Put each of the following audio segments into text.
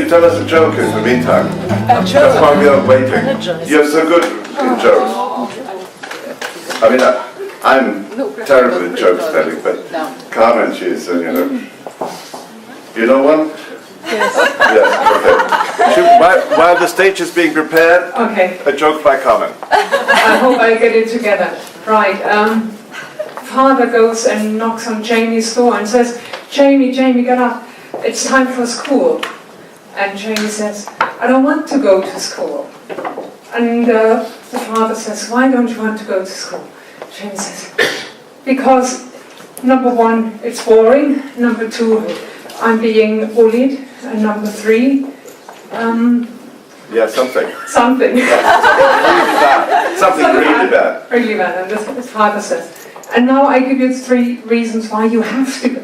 you tell us a joke in the meantime? Just while we are waiting. You're so good in jokes. I mean, I'm terrible in joke telling, but Carmen, she's, you know one? Yes. Yes, okay. While the stage is being prepared, Okay. a joke by Carmen. I hope I get it together. Right. Father goes and knocks on Jamie's door and says, Jamie, get up. It's time for school. And Jamie says, I don't want to go to school. And the father says, why don't you want to go to school? Jamie says, because number one, it's boring. Number two, I'm being bullied. And number three, Yeah, something. something. Really bad. Something really bad. Really bad. And his father says, and now I give you 3 reasons why you have to go.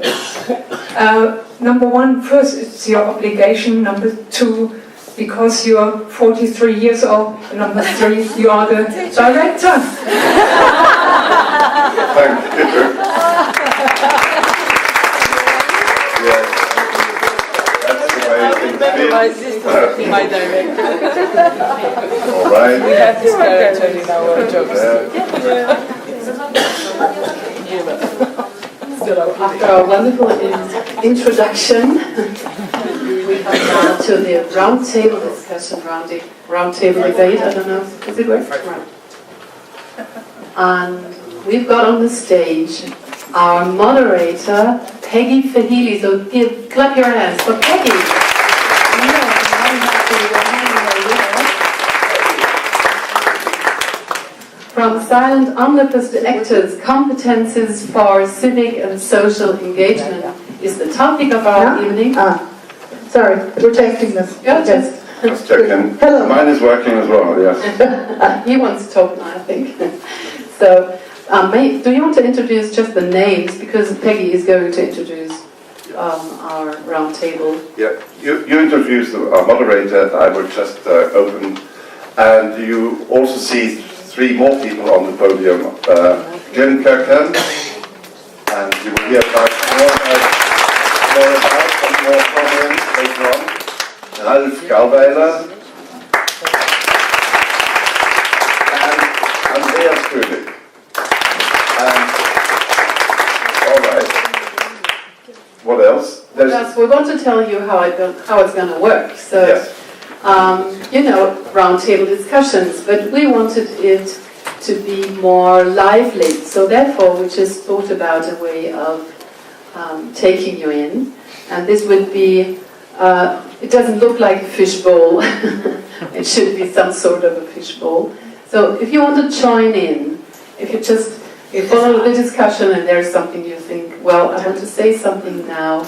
Number one, first, it's your obligation. Number two, because you're 43 years old. And number 3, you are the director. Thank you. Yes. That's the way things feel. My director. All right. We have this character in our jokes. After our wonderful introduction, we come now to the roundtable discussion, roundtable debate. I don't know, does it work? Right. And we've got on the stage our moderator, Peggy Fahili. So clap your hands for Peggy. From silent onlookers to actors, competences for civic and social engagement is the topic of our evening. Sorry, we're testing this. Yes. Just checking. Hello. Mine is working as well, yes. He wants to talk now, I think. So, do you want to introduce just the names? Because Peggy is going to introduce our round table. Yeah, you introduced our moderator, I will just open, and you also see 3 more people on the podium. Glenn Kirkland, and you will hear more from him later on. Ralf Gauweiler, and Andreas König. And, all right, what else? Yes, we want to tell you how it's going to work. So, Yes. roundtable discussions, but we wanted it to be more lively. So therefore, we just thought about a way of taking you in. And this would be, it doesn't look like a fishbowl. It should be some sort of a fishbowl. So if you want to join in, if you follow the discussion and there's something you think, well, I want to say something now.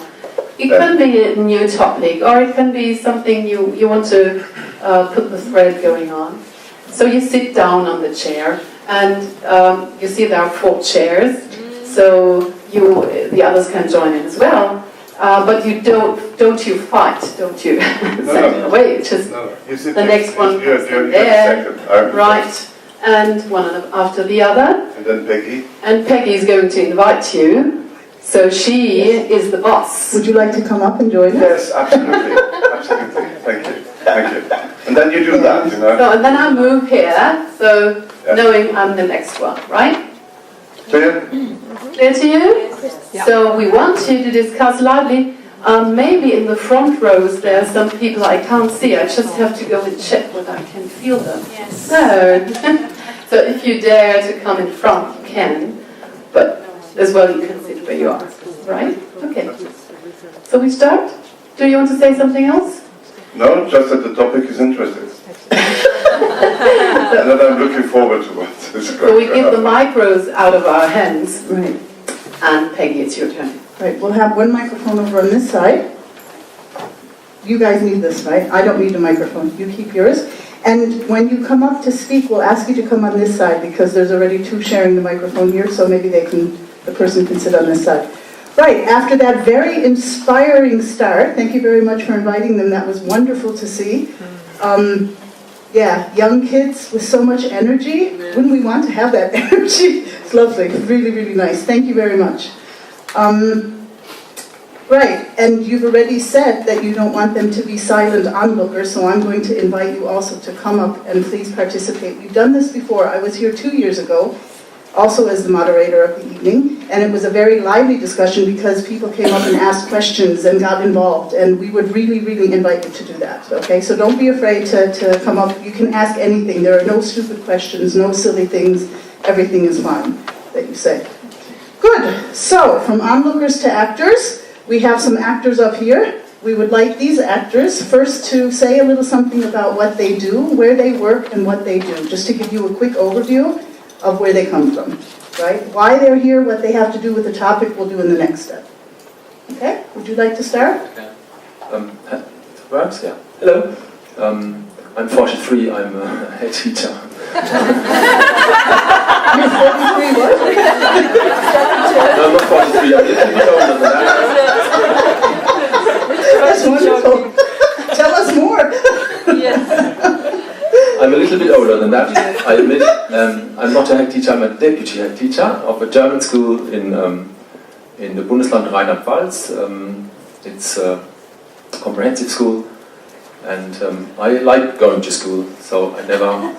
It can be a new topic, or it can be something you want to put the thread going on. So you sit down on the chair, and you see there are 4 chairs, so the others can join in as well. But you don't you fight, don't you? Send it away. Just the next one comes in there, right? And one after the other. And then Peggy. And Peggy is going to invite you. So she is the boss. Would you like to come up and join us? Yes, absolutely. Absolutely. Thank you. Thank you. And then you do that, you know. So, and then I move here, so knowing I'm the next one, right? Clear? Clear to you? Yeah. So we want you to discuss lively. Maybe in the front rows there are some people I can't see. I just have to go and check whether I can feel them. Yes. So if you dare to come in front, you can. But as well you can sit where you are, right? Okay. So we start? Do you want to say something else? No, just that the topic is interesting. And that I'm looking forward to what is going to So we give the happen. micros out of our hands. Right. And Peggy, it's your turn. Right, we'll have one microphone over on this side. You guys need this, right? I don't need a microphone. You keep yours. And when you come up to speak, we'll ask you to come on this side because there's already 2 sharing the microphone here, so maybe the person can sit on this side. Right, after that very inspiring start, thank you very much for inviting them. That was wonderful to see. Yeah, young kids with so much energy. Wouldn't we want to have that energy? It's lovely, really, really nice. Thank you very much. Right, and you've already said that you don't want them to be silent onlookers, so I'm going to invite you also to come up and please participate. We've done this before. I was here 2 years ago, also as the moderator of the evening, and it was a very lively discussion because people came up and asked questions and got involved, and we would really, really invite you to do that, okay? So don't be afraid to come up. You can ask anything. There are no stupid questions, no silly things. Everything is fine that you say. Good, so from onlookers to actors, we have some actors up here. We would like these actors first to say a little something about what they do, where they work, and what they do, just to give you a quick overview of where they come from, right? Why they're here, what they have to do with the topic, we'll do in the next step. Okay, would you like to start? Okay. It works, yeah. Hello. I'm 43, I'm a head teacher. You're 43 what? No, I'm not 43, I'm a little bit older than that. That's wonderful. Tell us more. I'm a little bit older than that, I admit. I'm not a head teacher, I'm a deputy head teacher of a German school in the Bundesland Rheinland-Pfalz. It's a comprehensive school, and I like going to school, so I never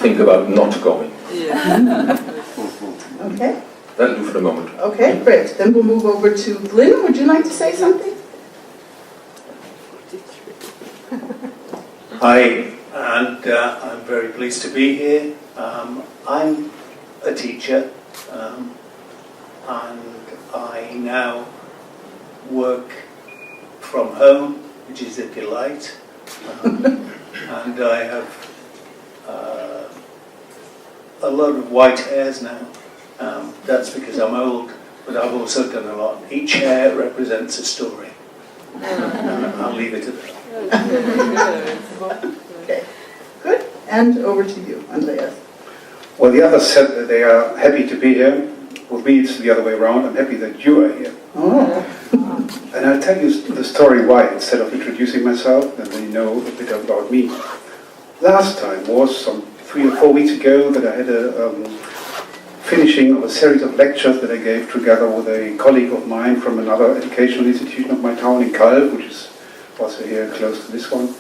think about not going. Okay. That'll do for the moment. Okay, great. Then we'll move over to Glyn. Would you like to say something? Hi, and I'm very pleased to be here. I'm a teacher, and I now work from home, which is a delight. And I have a lot of white hairs now. That's because I'm old, but I've also done a lot. Each hair represents a story. I'll leave it at that. Okay, good. And over to you, Andreas. Well, the others said that they are happy to be here. With me, it's the other way around. I'm happy that you are here. Oh. And I'll tell you the story why, instead of introducing myself, and then you know a bit about me. Last time was some 3 or 4 weeks ago that I had a finishing of a series of lectures that I gave together with a colleague of mine from another educational institution of my town in Calw, which is also here close to this one.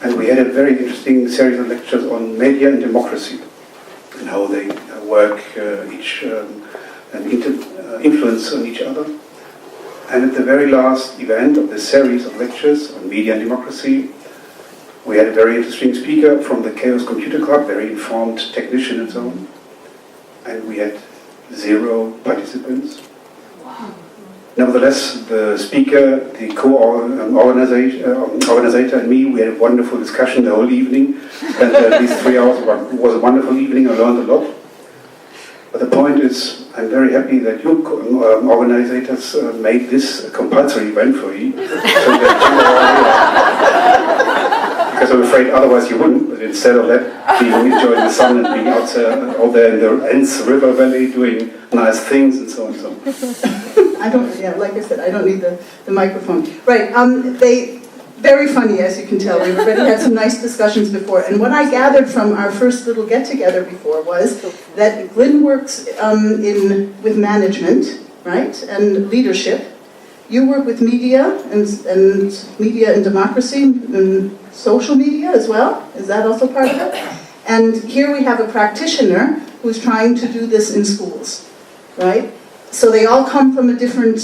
And we had a very interesting series of lectures on media and democracy and how they work each and influence on each other. And at the very last event of this series of lectures on media and democracy, we had a very interesting speaker from the Chaos Computer Club, very informed technician and so on. And we had 0 participants. Wow. Nevertheless, the speaker, the co-organizer and me, we had a wonderful discussion the whole evening. And these 3 hours was a wonderful evening. I learned a lot. But the point is, I'm very happy that you organizers made this a compulsory event for you. So that you are because I'm afraid otherwise you wouldn't. But instead of that, being enjoying the sun and being out there in the Enns River Valley doing nice things and so on and so on. I don't, yeah, like I said, I don't need the microphone. Right, very funny, as you can tell. We've already had some nice discussions before. And what I gathered from our first little get-together before was that Glyn works with management, right, and leadership. You work with media and media and democracy and social media as well. Is that also part of it? And here we have a practitioner who's trying to do this in schools, right? So they all come from a different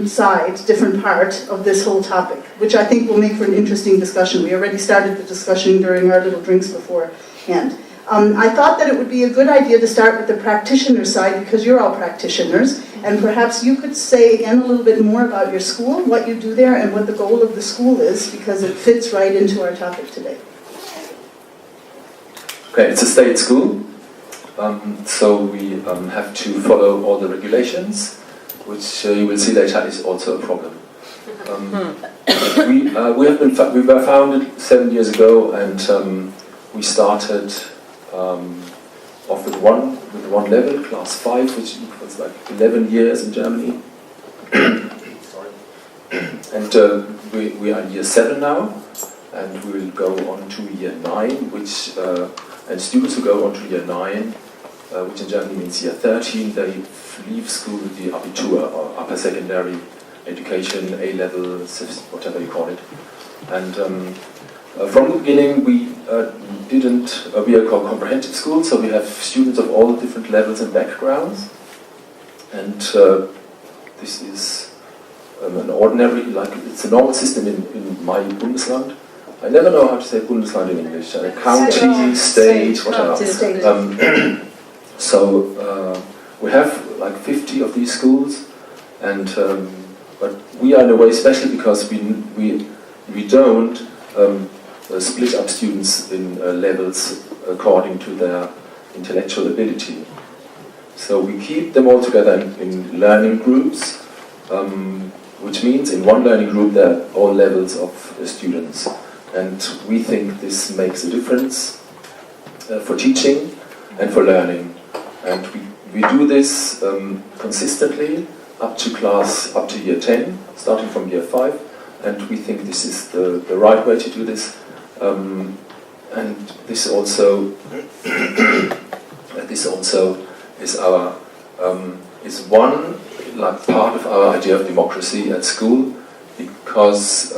side, different part of this whole topic, which I think will make for an interesting discussion. We already started the discussion during our little drinks beforehand. I thought that it would be a good idea to start with the practitioner side because you're all practitioners, and perhaps you could say again a little bit more about your school, what you do there, and what the goal of the school is, because it fits right into our topic today. Okay, it's a state school. So we have to follow all the regulations, which you will see later is also a problem. We were founded 7 years ago, and we started off with one level, class 5, which equals like 11 years in Germany. Sorry. And we are in year 7 now, and we will go on to year 9, which and students who go on to year 9. Which in Germany means year 13, they leave school with the Abitur or upper secondary education, A-level, whatever you call it. And from the beginning, we are called comprehensive school, so we have students of all different levels and backgrounds. And this is an ordinary, it's a normal system in my Bundesland. I never know how to say Bundesland in English. County, state, whatever. So we have like 50 of these schools, and but we are in a way special because we don't split up students in levels according to their intellectual ability. So we keep them all together in learning groups, which means in one learning group there are all levels of students. And we think this makes a difference for teaching and for learning. And we do this consistently up to year 10, starting from year 5. And we think this is the right way to do this. And this also is one part of our idea of democracy at school, because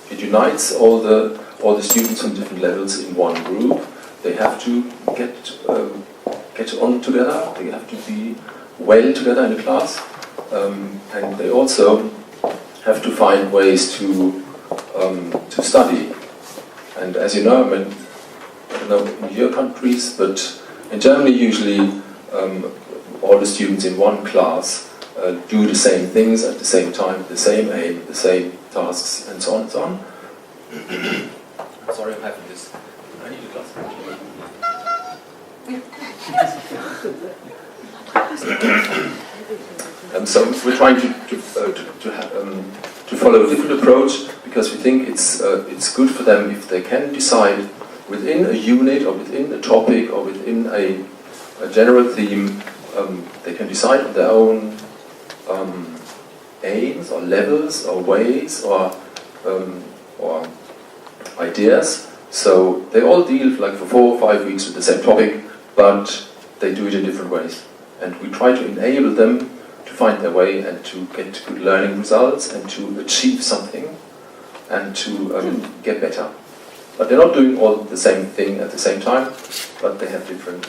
it unites all the students from different levels in one group. They have to get on together. They have to be well together in a class, and they also have to find ways to study. And as you know, I don't know in your countries, but in Germany usually all the students in one class do the same things at the same time, the same aim, the same tasks, and so on and so on. Sorry, I'm having this. I need a glass of so we're trying to follow a different approach, because we think it's good for them if they can decide within a unit or within a topic or within a general theme. They can decide on their own aims or levels or ways or ideas. So they all deal like for 4 or 5 weeks with the same topic, but they do it in different ways. And we try to enable them to find their way and to get good learning results and to achieve something and to get better. But they're not doing all the same thing at the same time, but they have different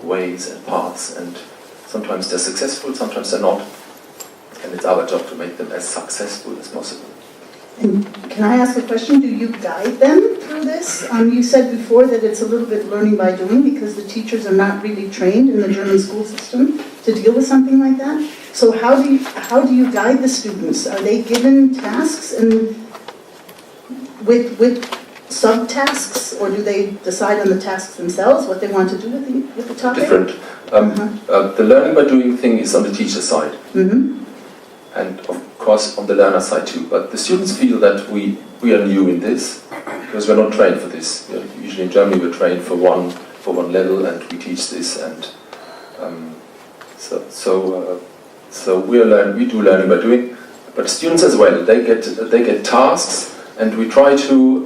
ways and paths, and sometimes they're successful, sometimes they're not. And it's our job to make them as successful as possible. And can I ask a question? Do you guide them through this? You said before that it's a little bit learning by doing, because the teachers are not really trained in the German school system to deal with something like that. So how do you guide the students? Are they given tasks and with subtasks, or do they decide on the tasks themselves what they want to do with the topic? Different. The learning by doing thing is on the teacher side. Mm-hmm. And of course on the learner side too. But the students feel that we are new in this, because we're not trained for this. Usually in Germany we're trained for one level, and we teach this, and so we do learning by doing. But students as well, they get tasks, and we try to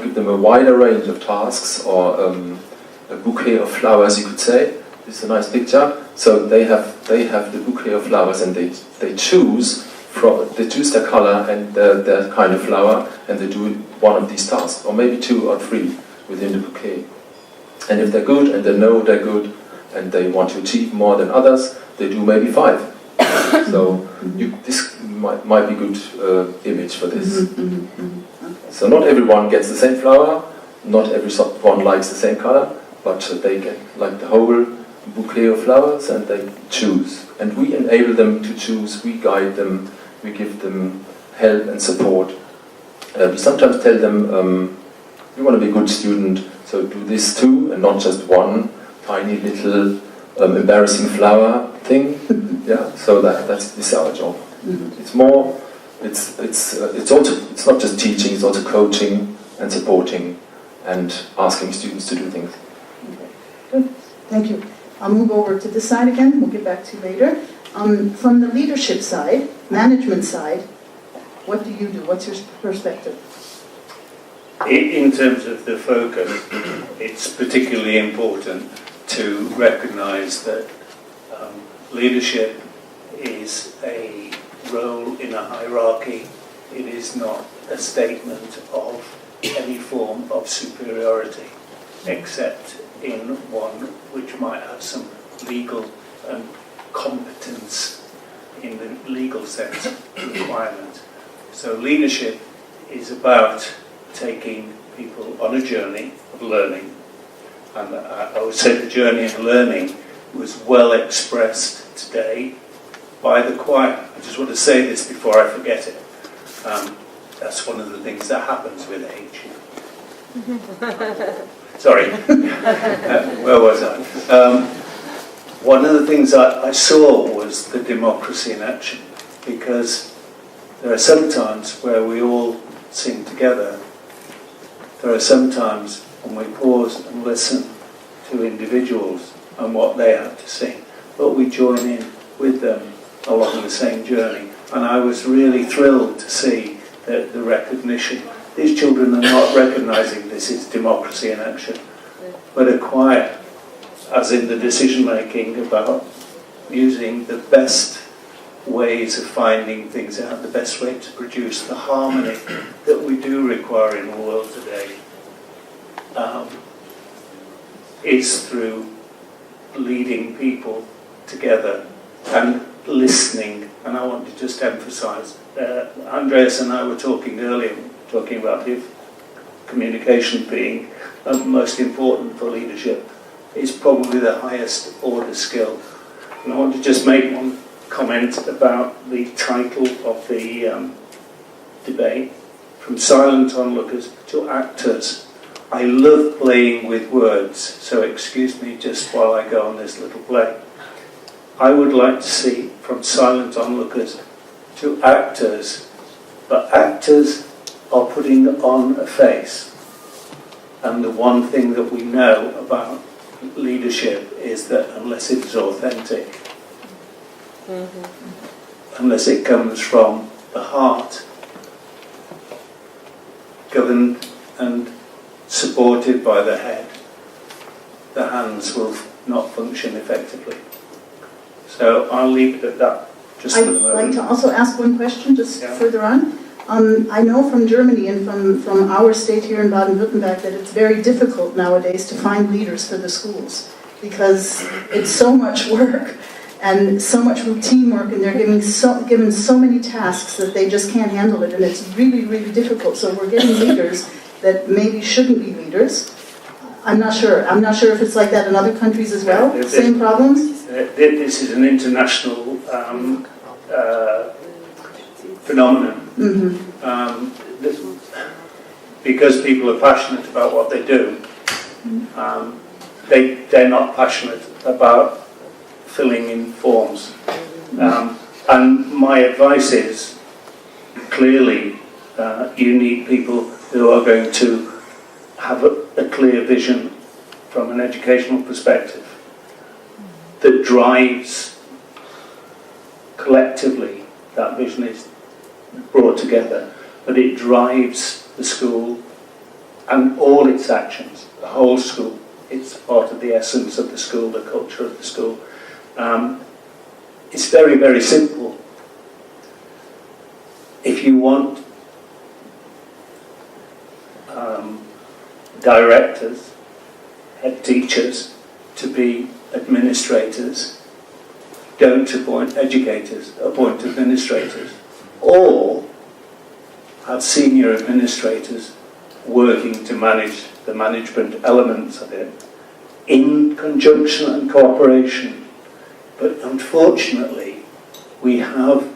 give them a wider range of tasks, or a bouquet of flowers, you could say. This is a nice picture. So they have the bouquet of flowers, and they choose their color and their kind of flower, and they do one of these tasks, or maybe 2 or 3 within the bouquet. And if they're good, and they know they're good, and they want to achieve more than others, they do maybe 5. So this might be good image for this. So not everyone gets the same flower, not everyone likes the same color, but they get like the whole bouquet of flowers, and they choose. And we enable them to choose, we guide them, we give them help and support. We sometimes tell them, you want to be a good student, so do this too, and not just one tiny little embarrassing flower thing. Yeah, so this is our job. It's more, it's not just teaching, it's also coaching and supporting and asking students to do things. Good, thank you. I'll move over to this side again, we'll get back to you later. From the leadership side, management side, what do you do? What's your perspective? In terms of the focus, it's particularly important to recognise that leadership is a role in a hierarchy. It is not a statement of any form of superiority, except in one which might have some legal and competence in the legal sense requirement. So leadership is about taking people on a journey of learning. And I would say the journey of learning was well expressed today by the choir. I just want to say this before I forget it. That's one of the things that happens with age. Sorry, where was I? One of the things I saw was the democracy in action, because there are some times where we all sing together. There are some times when we pause and listen to individuals and what they have to sing, but we join in with them along the same journey. And I was really thrilled to see the recognition. These children are not recognising this is democracy in action, but a choir, as in the decision making about using the best ways of finding things out, the best way to produce the harmony that we do require in the world today, is through leading people together and listening. And I want to just emphasise, Andreas and I were talking earlier, talking about if communication being most important for leadership is probably the highest order skill. And I want to just make one comment about the title of the debate, From Silent Onlookers to Actors. I love playing with words, so excuse me just while I go on this little play. I would like to see from silent onlookers to actors, but actors are putting on a face. And the one thing that we know about leadership is that unless it is authentic, unless it comes from the heart, governed and supported by the head, the hands will not function effectively. So I'll leave it at that. Just I'd like to also ask one question just further on. I know from Germany and from our state here in Baden-Württemberg that it's very difficult nowadays to find leaders for the schools because it's so much work and so much routine work, and they're given so many tasks that they just can't handle it, and it's really, really difficult. So we're getting leaders that maybe shouldn't be leaders. I'm not sure. I'm not sure if it's like that in other countries as well. Same problems? This is an international phenomenon. Because people are passionate about what they do, they're not passionate about filling in forms. And my advice is, clearly, you need people who are going to have a clear vision from an educational perspective that drives collectively. That vision is brought together, but it drives the school and all its actions, the whole school. It's part of the essence of the school, the culture of the school. It's very, very simple. If you want directors, head teachers to be administrators, don't appoint educators, appoint administrators, or have senior administrators working to manage the management elements of it in conjunction and cooperation. But unfortunately, we have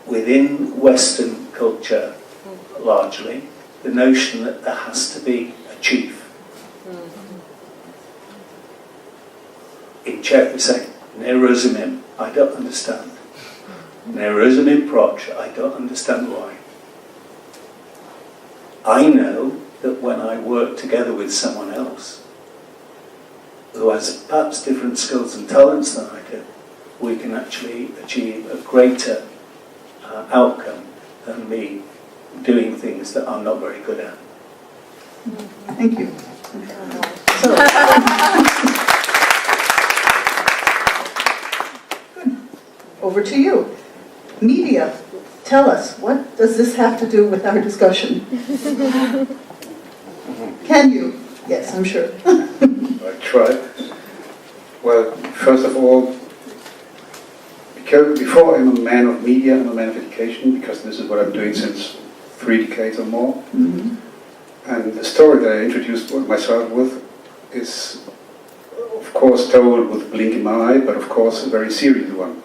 within Western culture largely the notion that there has to be a chief. In Czech we say, nerozumím, I don't understand. Nerozumím proč, I don't understand why. I know that when I work together with someone else who has perhaps different skills and talents than I do, we can actually achieve a greater outcome than me doing things that I'm not very good at. Thank you. So, over to you. Media, tell us, what does this have to do with our discussion? Can you? Yes, I'm sure. I try. Well, first of all, before I'm a man of media, I'm a man of education, because this is what I'm doing since 3 decades or more. Mm-hmm. And the story that I introduced myself with is, of course, told with a blink in my eye, but of course a very serious one.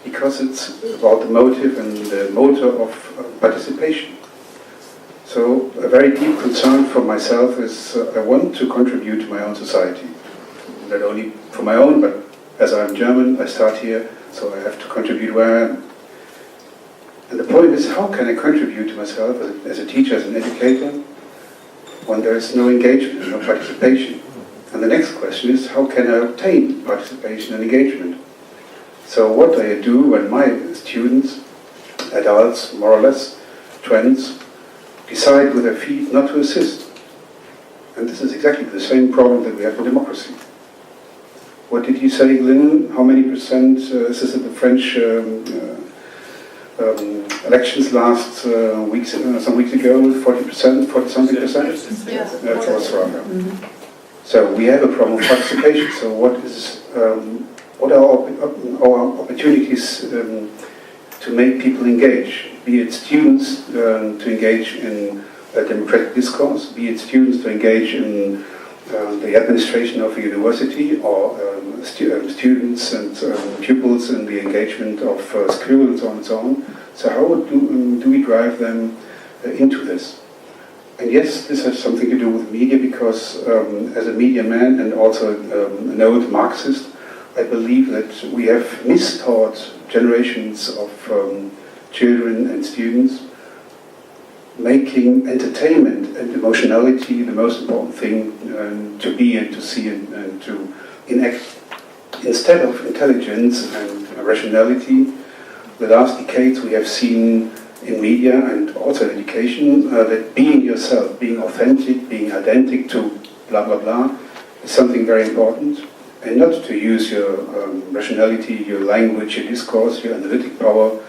Because it's about the motive and the motor of participation. So a very deep concern for myself is I want to contribute to my own society. Not only for my own, but as I'm German, I start here, so I have to contribute where I am. And the point is, how can I contribute to myself as a teacher, as an educator, when there is no engagement, no participation? And the next question is, how can I obtain participation and engagement? So what do I do when my students, adults, more or less, trends, decide with their feet not to assist? And this is exactly the same problem that we have in democracy. What did you say, Glenn? How many percent assisted the French elections last some weeks ago? 40%, 40-something percent? Yeah. That was wrong. So we have a problem of participation. So what are our opportunities to make people engage? Be it students to engage in a democratic discourse, be it students to engage in the administration of a university, or students and pupils in the engagement of school and so on and so on. So how do we drive them into this? And yes, this has something to do with media, because as a media man and also a noted Marxist, I believe that we have mistaught generations of children and students, making entertainment and emotionality the most important thing to be and to see and to enact, instead of intelligence and rationality. The last decades we have seen in media and also in education that being yourself, being authentic, being identical to blah blah blah is something very important, and not to use your rationality, your language, your discourse, your analytic power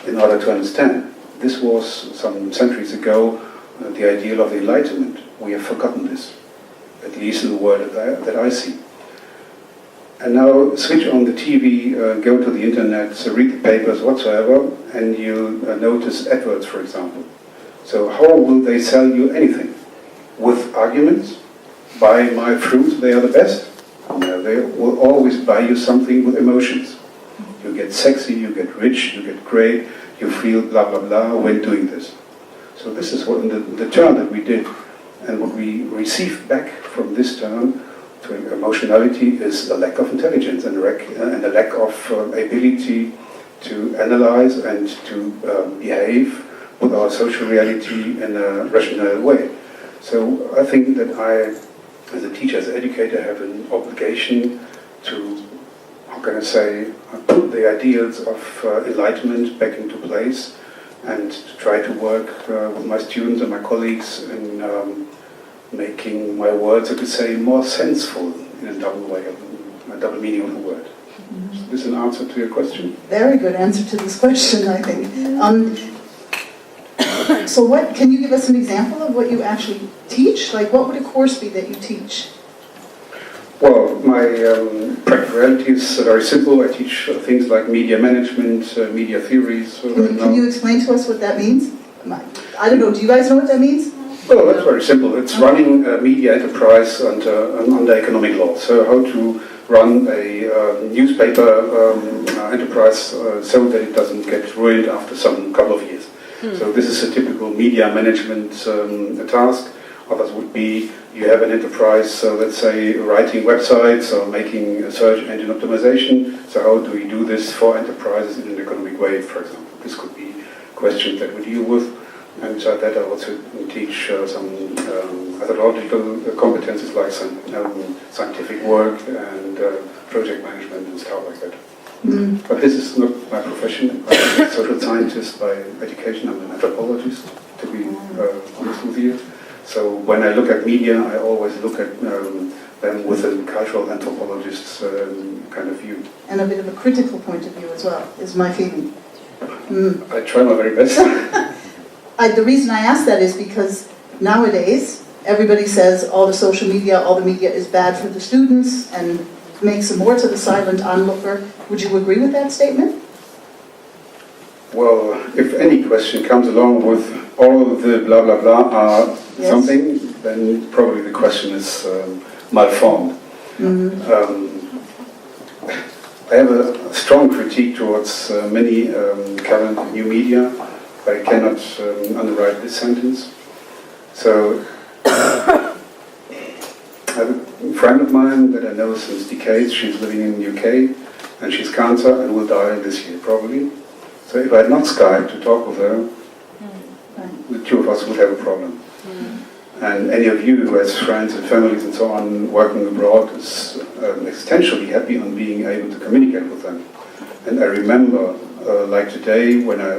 in order to understand. This was some centuries ago the ideal of the Enlightenment. We have forgotten this, at least in the world that I see. And now switch on the TV, go to the internet, read the papers whatsoever, and you notice adverts, for example. So how will they sell you anything? With arguments? Buy my fruit, they are the best? No, they will always buy you something with emotions. You get sexy, you get rich, you get great, you feel blah blah blah when doing this. So this is what the turn that we did, and what we received back from this turn to emotionality is a lack of intelligence and a lack of ability to analyze and to behave with our social reality in a rational way. So I think that I, as a teacher, as an educator, have an obligation to, how can I say, put the ideals of enlightenment back into place, and to try to work with my students and my colleagues in making my words, so to say, more senseful in a double way, a double meaning of the word. Is this an answer to your question? Very good answer to this question, I think. So what, can you give us an example of what you actually teach? Like, what would a course be that you teach? Well, my practicality is very simple. I teach things like media management, media theories. Can you explain to us what that means? I don't know, do you guys know what that means? Well, that's very simple. It's running a media enterprise under economic law. So how to run a newspaper enterprise so that it doesn't get ruined after some couple of years. So this is a typical media management task. Others would be, you have an enterprise, let's say writing websites or making a search engine optimization. So how do we do this for enterprises in an economic way, for example? This could be questions that we deal with. And that I also teach some methodological competencies like scientific work and project management and stuff like that. But this is not my profession. I'm a social scientist by education. I'm an anthropologist, to be honest with you. So when I look at media, I always look at them with a cultural anthropologist's kind of view. And a bit of a critical point of view as well, is my feeling. I try my very best. The reason I ask that is because nowadays, everybody says all the social media, all the media is bad for the students and makes them more to the silent onlooker. Would you agree with that statement? Well, if any question comes along with all of the blah blah blah are Yes. something, then probably the question is malformed. I have a strong critique towards many current new media, but I cannot underwrite this sentence. So, I have a friend of mine that I know since decades. She's living in the UK, and she's cancer and will die this year probably. So if I had not Skyped to talk with her, the two of us would have a problem. And any of you who has friends and families and so on working abroad is existentially happy on being able to communicate with them. And I remember, like today, when I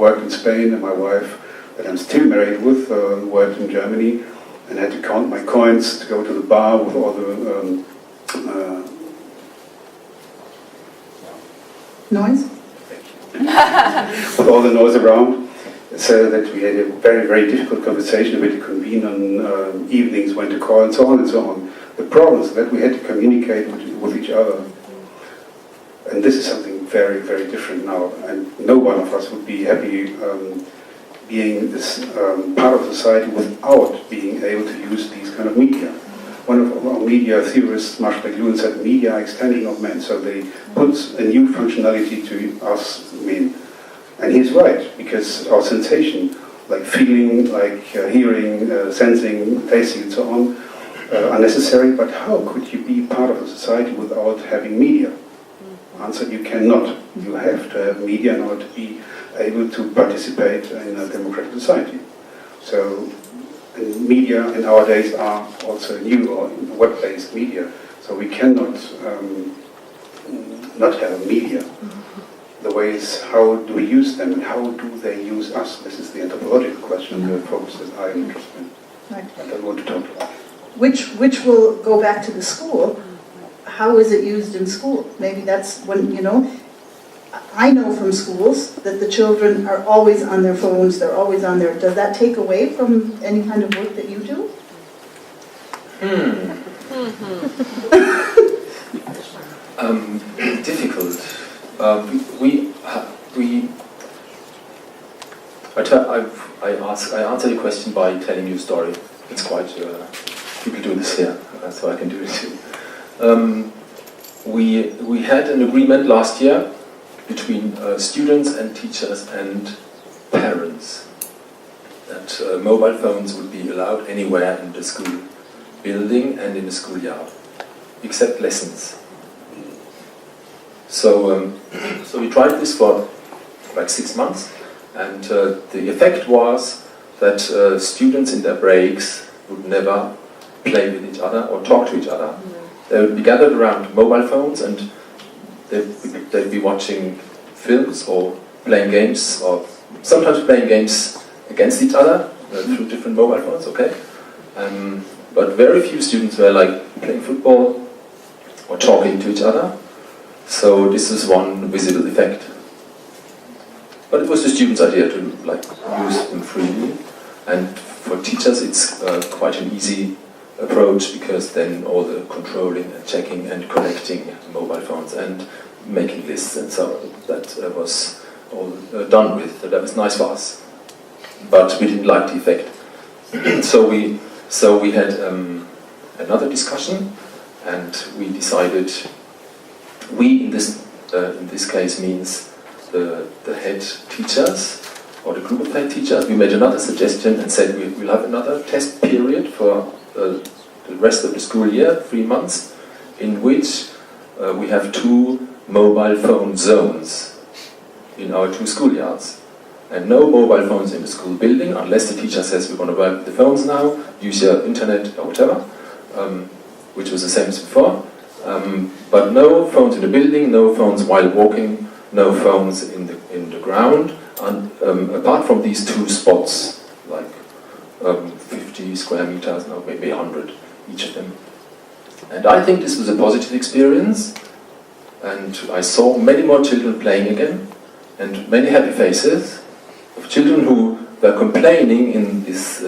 worked in Spain and my wife, that I'm still married with, worked in Germany, and had to count my coins to go to the bar with all the Noise? with all the noise around, so that we had a very, very difficult conversation. We had to convene on evenings when to call and so on and so on. The problem is that we had to communicate with each other. And this is something very, very different now. And no one of us would be happy being this part of society without being able to use these kind of media. One of our media theorists, Marshall McLuhan, said media are extension of men, so they put a new functionality to us men. And he's right, because our sensation, like feeling, like hearing, sensing, tasting and so on, are necessary, but how could you be part of a society without having media? Answer, you cannot. You have to have media in order to be able to participate in a democratic society. So, and media in our days are also new or web-based media. So we cannot not have media. The way is how do we use them and how do they use us? This is the anthropological question, the focus that I'm interested in. Right. I don't want to talk about. Which will go back to the school. How is it used in school? Maybe that's when, I know from schools that the children are always on their phones, they're always on there. Does that take away from any kind of work that you do? Difficult. I answer the question by telling you a story. It's quite, people do this here, so I can do it too. We had an agreement last year between students and teachers and parents that mobile phones would be allowed anywhere in the school building and in the schoolyard, except lessons. So we tried this for like 6 months, and the effect was that students in their breaks would never play with each other or talk to each other. They would be gathered around mobile phones and they'd be watching films or playing games, or sometimes playing games against each other through different mobile phones, okay? But very few students were like playing football or talking to each other. So this is one visible effect. But it was the students' idea to like use them freely, and for teachers it's quite an easy approach, because then all the controlling and checking and connecting mobile phones and making lists and so on, that was all done with. That was nice for us, but we didn't like the effect. So we had another discussion, and we decided. We in this case means the head teachers or the group of head teachers. We made another suggestion and said we'll have another test period for the rest of the school year, 3 months, in which we have 2 mobile phone zones in our 2 schoolyards. And no mobile phones in the school building, unless the teacher says we're going to work with the phones now, use your internet or whatever, which was the same as before. But no phones in the building, no phones while walking, no phones in the ground, and apart from these 2 spots, like 50 square meters, no, maybe 100 each of them. And I think this was a positive experience, and I saw many more children playing again, and many happy faces of children who were complaining in this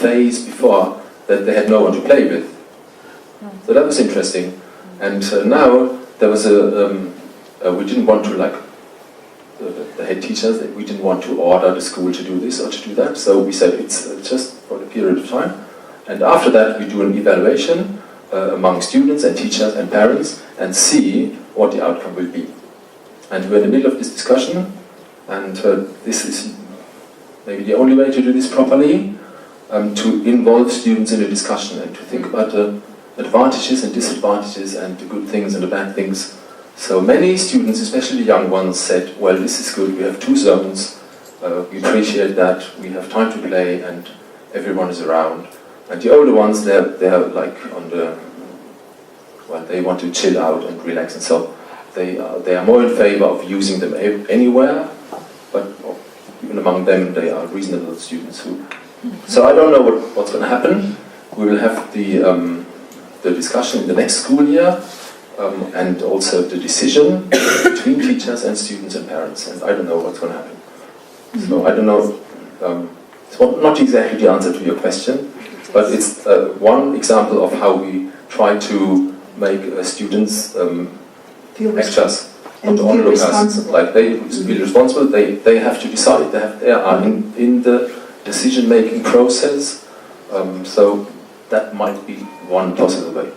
phase before that they had no one to play with. So that was interesting. And now there was we didn't want to, like, the head teachers, we didn't want to order the school to do this or to do that, so we said it's just for a period of time. And after that we do an evaluation among students and teachers and parents and see what the outcome will be. And we're in the middle of this discussion, and this is maybe the only way to do this properly, to involve students in a discussion and to think about the advantages and disadvantages and the good things and the bad things. So many students, especially young ones, said, well, this is good, we have 2 zones, we appreciate that, we have time to play and everyone is around. And the older ones, they're like on the, well, they want to chill out and relax, and so they are more in favor of using them anywhere, but even among them they are reasonable students who... So I don't know what's going to happen. We will have the discussion in the next school year, and also the decision between teachers and students and parents, and I don't know what's going to happen. So I don't know, it's not exactly the answer to your question, but it's one example of how we try to make students anxious and on feel onlookers. responsible. Like they feel responsible, they have to decide, they are in the decision-making process, so that might be one possible way.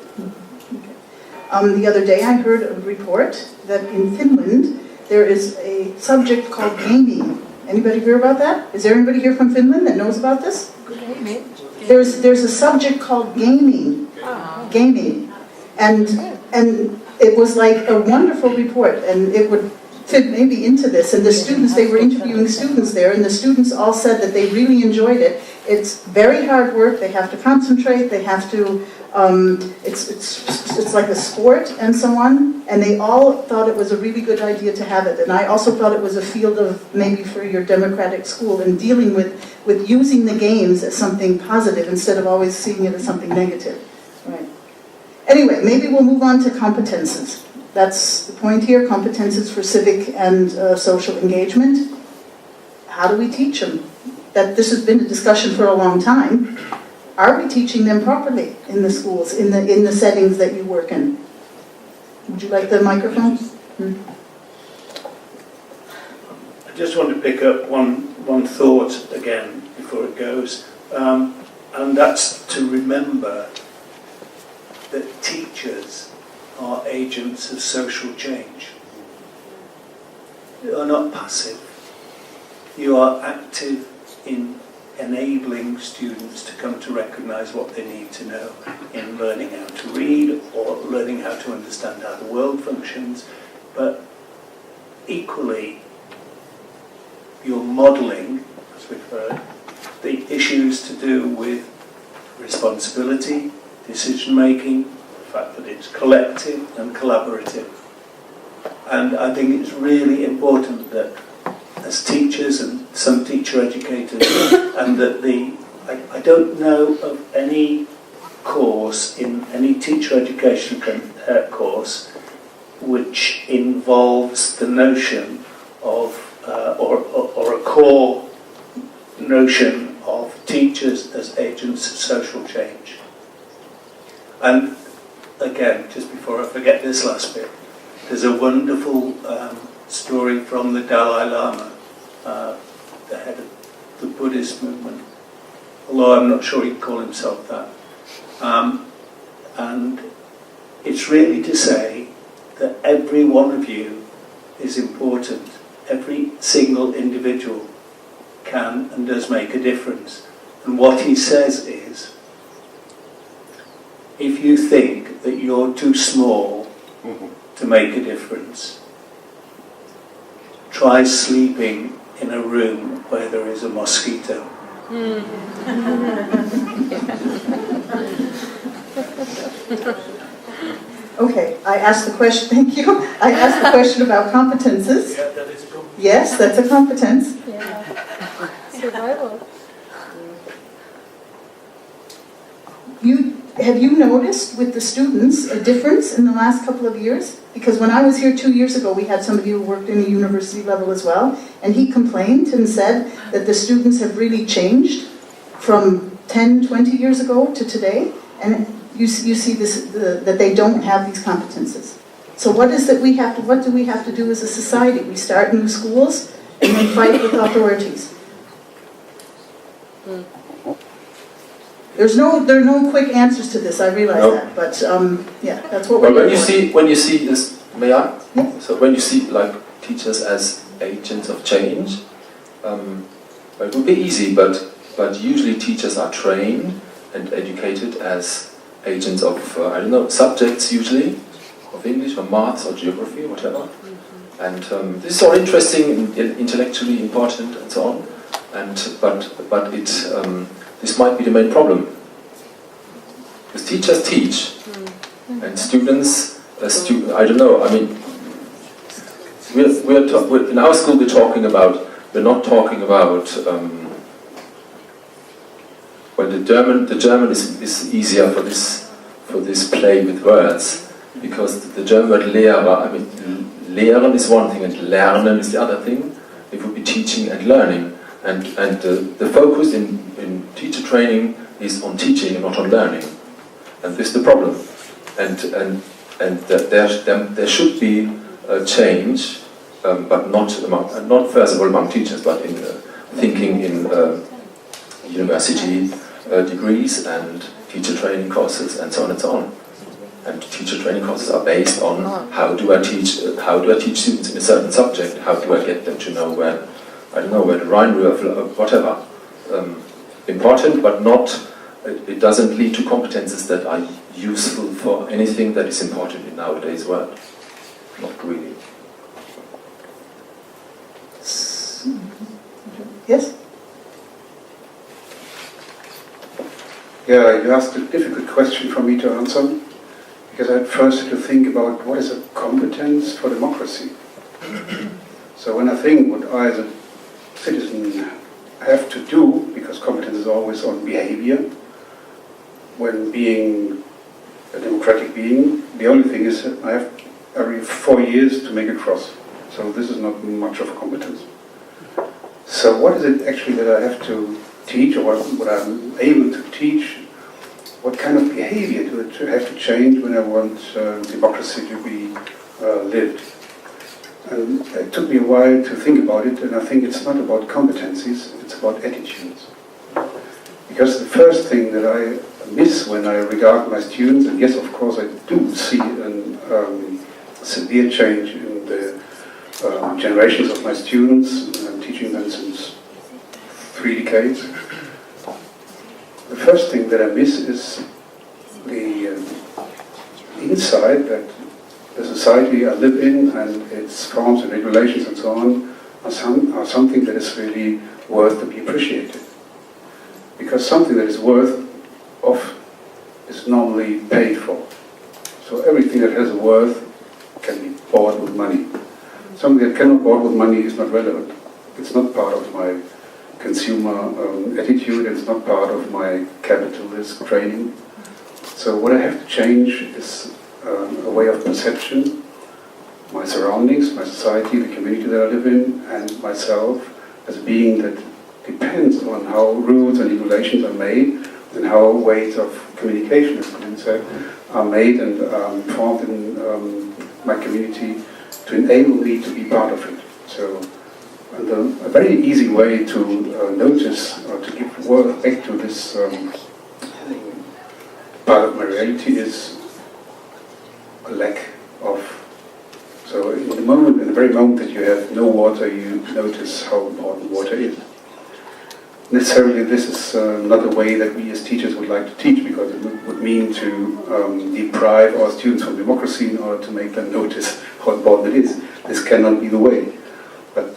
The other day I heard a report that in Finland there is a subject called gaming. Anybody hear about that? Is there anybody here from Finland that knows about this? There's a subject called gaming. Gaming. And it was like a wonderful report, and it would fit maybe into this. And the students, they were interviewing students there, and the students all said that they really enjoyed it. It's very hard work, they have to concentrate, they have to, it's like a sport and so on, and they all thought it was a really good idea to have it. And I also thought it was a field of maybe for your democratic school and dealing with using the games as something positive instead of always seeing it as something negative. Right. Anyway, maybe we'll move on to competences. That's the point here, competences for civic and social engagement. How do we teach them? That this has been a discussion for a long time. Are we teaching them properly in the schools, in the settings that you work in? Would you like the microphone? I just want to pick up one thought again before it goes, and that's to remember that teachers are agents of social change. You are not passive. You are active in enabling students to come to recognise what they need to know in learning how to read or learning how to understand how the world functions, but equally you're modelling, as we've heard, the issues to do with responsibility, decision making, the fact that it's collective and collaborative. And I think it's really important that as teachers and some teacher educators, and that I don't know of any course in any teacher education course which involves the notion of, or a core notion of teachers as agents of social change. And again, just before I forget this last bit, there's a wonderful story from the Dalai Lama, the head of the Buddhist movement, although I'm not sure he'd call himself that. And it's really to say that every one of you is important. Every single individual can and does make a difference. And what he says is, if you think that you're too small to make a difference, try sleeping in a room where there is a mosquito. Okay, I asked the question, thank you. I asked the question about competences. Yeah, that is a competence. Yes, that's a competence. Survival. have you noticed with the students a difference in the last couple of years? Because when I was here 2 years ago, we had somebody who worked in a university level as well, and he complained and said that the students have really changed from 10, 20 years ago to today, and you see this, that they don't have these competences. So what do we have to do as a society? We start new schools and then fight with authorities. There are no quick answers to this, I realize that, but yeah, that's what we're Well, doing. when you see this, may I? Yeah. So when you see like teachers as agents of change, it would be easy, but usually teachers are trained and educated as agents of I don't know, subjects usually, of English or maths or geography or whatever. And this is all interesting, intellectually important, and so on. But this might be the main problem. Because teachers teach, and students, I don't know. I mean, in our school we're not talking about. Well, the German is easier for this play with words, because the German word Lehrer, I mean, lehren is one thing and lernen is the other thing. It would be teaching and learning, and the focus in teacher training is on teaching and not on learning, and this is the problem. And there should be a change, but not first of all among teachers, but in thinking in university degrees and teacher training courses and so on and so on. And teacher training courses are based on how do I teach students in a certain subject? How do I get them to know where the Rhine River flows, whatever. Important, but not. It doesn't lead to competences that are useful for anything that is important in nowadays world. Not really. Yes? Yeah, you asked a difficult question for me to answer, because I first had to think about what is a competence for democracy. So when I think what I as a citizen have to do, because competence is always on behavior, when being a democratic being, the only thing is I have every 4 years to make a cross. So this is not much of a competence. So what is it actually that I have to teach, or what I'm able to teach? What kind of behavior do I have to change when I want democracy to be lived? And it took me a while to think about it, and I think it's not about competencies, it's about attitudes. Because the first thing that I miss when I regard my students, and yes, of course, I do see a severe change in the generations of my students. I'm teaching them since 3 decades. The first thing that I miss is the insight that the society I live in and its forms and regulations and so on are something that is really worth to be appreciated. Because something that is worth of is normally paid for. So everything that has a worth can be bought with money. Something that cannot be bought with money is not relevant. It's not part of my consumer attitude, it's not part of my capitalist training. So what I have to change is a way of perception, my surroundings, my society, the community that I live in, and myself as a being that depends on how rules and regulations are made and how ways of communication, as Colin said, are made and formed in my community to enable me to be part of it. So a very easy way to notice or to give word back to this part of my reality is a lack of. So in the very moment that you have no water, you notice how important water is. Necessarily, this is not a way that we as teachers would like to teach, because it would mean to deprive our students from democracy in order to make them notice how important it is. This cannot be the way. But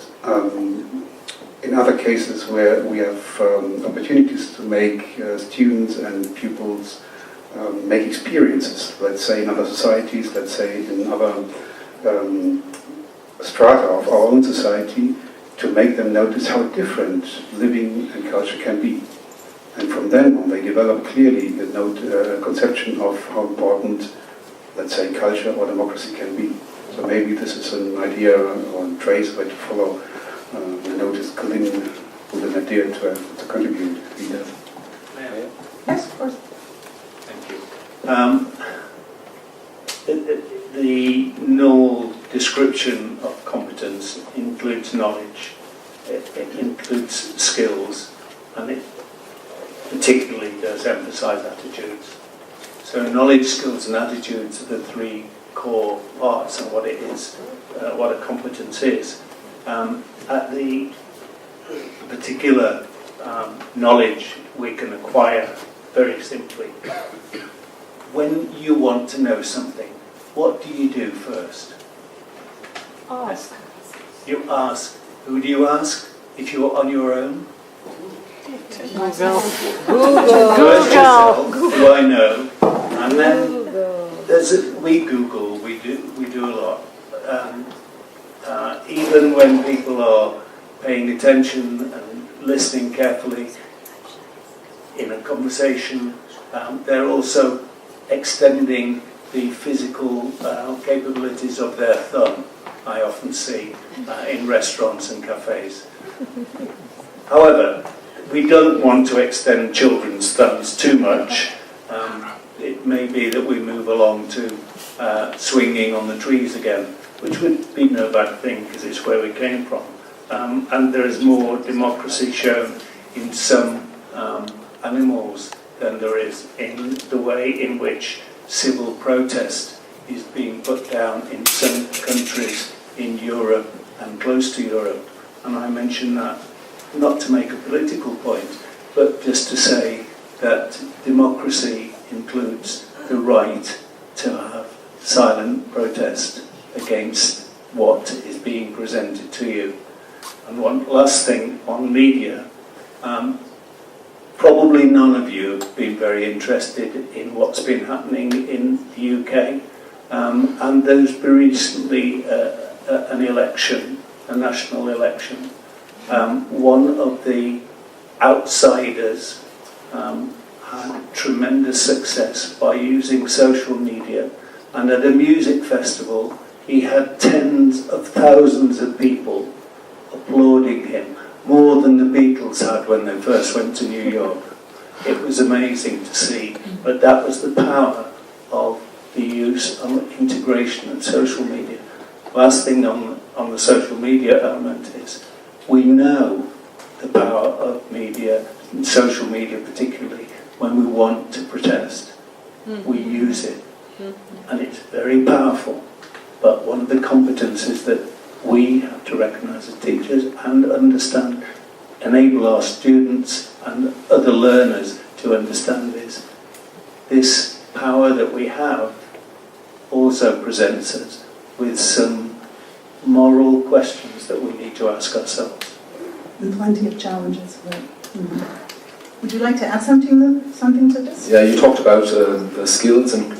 in other cases where we have opportunities to make students and pupils make experiences, let's say in other societies, let's say in other strata of our own society, to make them notice how different living and culture can be. And from from then on, they develop clearly a conception of how important, let's say, culture or democracy can be. So maybe this is an idea or a trace way to follow. We noticed Colin with an idea to contribute. Yes, of course. Thank you. The normal description of competence includes knowledge, it includes skills, and it particularly does emphasise attitudes. So knowledge, skills and attitudes are the three core parts of what it is, what a competence is. At the particular knowledge we can acquire very simply. When you want to know something, what do you do first? Ask. You ask. Who do you ask if you're on your own? Google. You ask yourself, do I know? And then we Google, we do a lot. Even when people are paying attention and listening carefully in a conversation, they're also extending the physical capabilities of their thumb, I often see in restaurants and cafes. However, we don't want to extend children's thumbs too much. It may be that we move along to swinging on the trees again, which would be no bad thing because it's where we came from. And there is more democracy shown in some animals than there is in the way in which civil protest is being put down in some countries in Europe and close to Europe. And I mention that not to make a political point, but just to say that democracy includes the right to have silent protest against what is being presented to you. And one last thing on media. Probably none of you have been very interested in what's been happening in the UK. And there's been recently an election, a national election. One of the outsiders had tremendous success by using social media. And at a music festival, he had tens of thousands of people applauding him, more than the Beatles had when they first went to New York. It was amazing to see, but that was the power of the use and integration of social media. Last thing on the social media element is we know the power of media, and social media particularly, when we want to protest. We use it, and it's very powerful. But one of the competences that we have to recognise as teachers and understand, enable our students and other learners to understand is this power that we have also presents us with some moral questions that we need to ask ourselves. And plenty of challenges. Right? Mm-hmm. Would you like to add something to this? Yeah, you talked about the skills and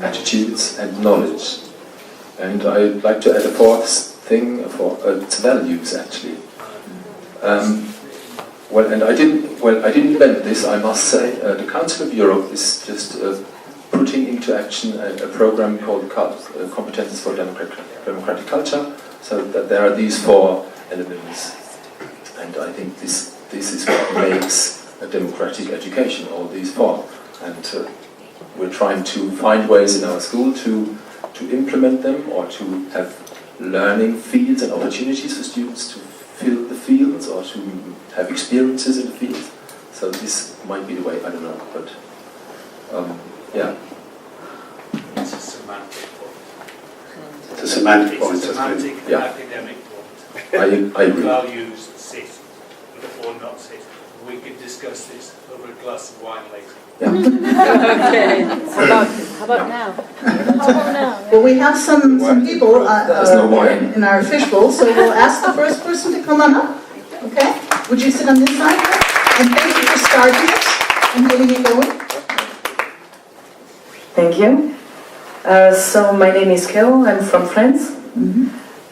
attitudes and knowledge. And I'd like to add a fourth thing, it's values actually. I didn't invent this, I must say. The Council of Europe is just putting into action a program called Competences for Democratic Culture, so that there are these four elements. And I think this is what makes a democratic education, all these four. And we're trying to find ways in our school to implement them, or to have learning fields and opportunities for students to fill the fields or to have experiences in the fields. So this might be the way, I don't know, but yeah. It's a semantic point. It's a semantic point. It's a semantic academic point. I agree. Values sit or not sit. We could discuss this over a glass of wine later. Yeah. Okay. How about now? Well, we have some people in our fishbowl, so we'll ask the first person to come on up. Okay? Would you sit on this side? And thank you for starting it and getting it going. Thank you. So my name is Kel, I'm from France. Mm-hmm.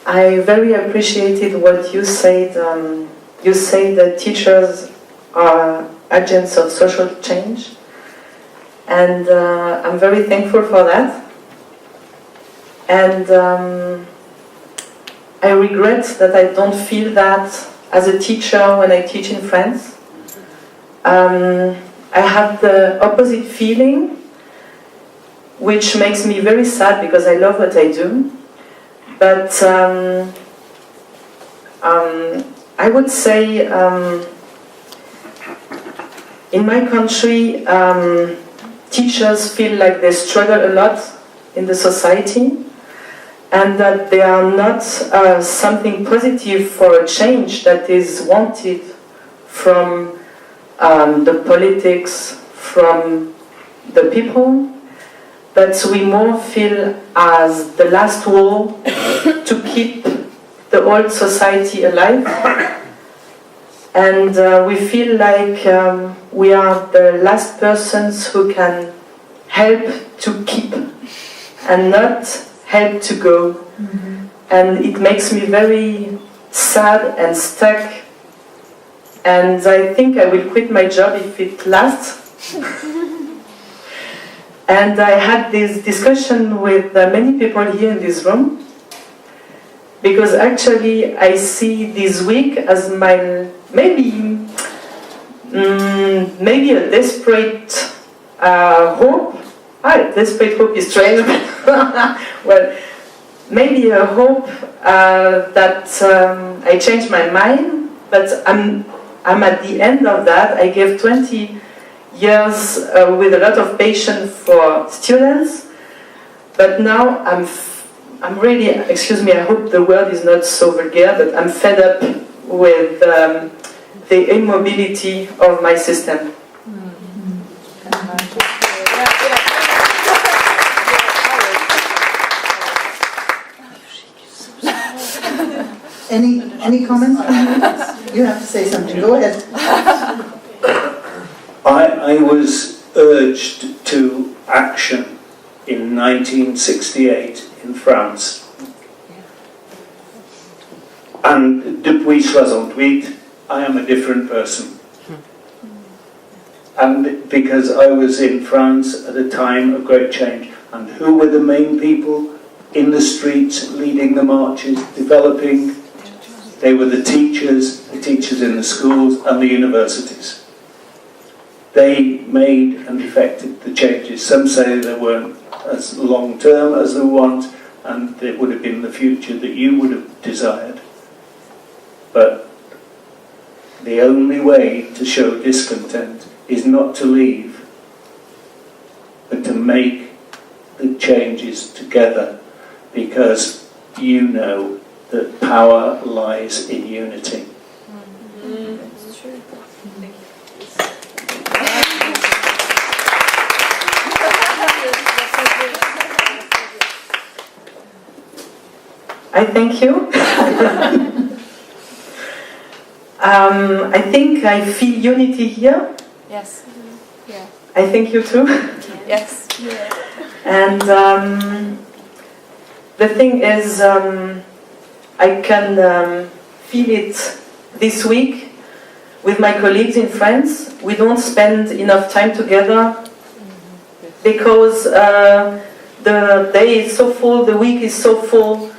I very appreciated what you said. You say that teachers are agents of social change. And I'm very thankful for that. And I regret that I don't feel that as a teacher when I teach in France. I have the opposite feeling, which makes me very sad because I love what I do. But I would say in my country, teachers feel like they struggle a lot in the society, and that they are not something positive for a change that is wanted from the politics, from the people, but we more feel as the last wall to keep the old society alive. And we feel like we are the last persons who can help to keep and not help to go. Mm-hmm. And it makes me very sad and stuck. And I think I will quit my job if it lasts. And I had this discussion with many people here in this room, because actually I see this week as my maybe a desperate hope. Desperate hope is strange, but well, maybe a hope that I change my mind. But I'm at the end of that. I gave 20 years with a lot of patience for students, but now I'm really, excuse me, I hope the word is not so vulgar, but I'm fed up with the immobility of my system. Any comments? You have to say something. Go ahead. I was urged to action in 1968 in France. And depuis 68, I am a different person. And because I was in France at a time of great change. And who were the main people in the streets, leading the marches, developing? They were the teachers in the schools and the universities. They made and effected the changes. Some say they weren't as long-term as they want, and it would have been the future that you would have desired. But the only way to show discontent is not to leave, but to make the changes together, because you know that power lies in unity. That's true. Thank you. I thank you. I think I feel unity here. Yes. Yeah. I think you too. Yes. Yeah. And the thing is, I can feel it this week with my colleagues in France. We don't spend enough time together because the day is so full, the week is so full.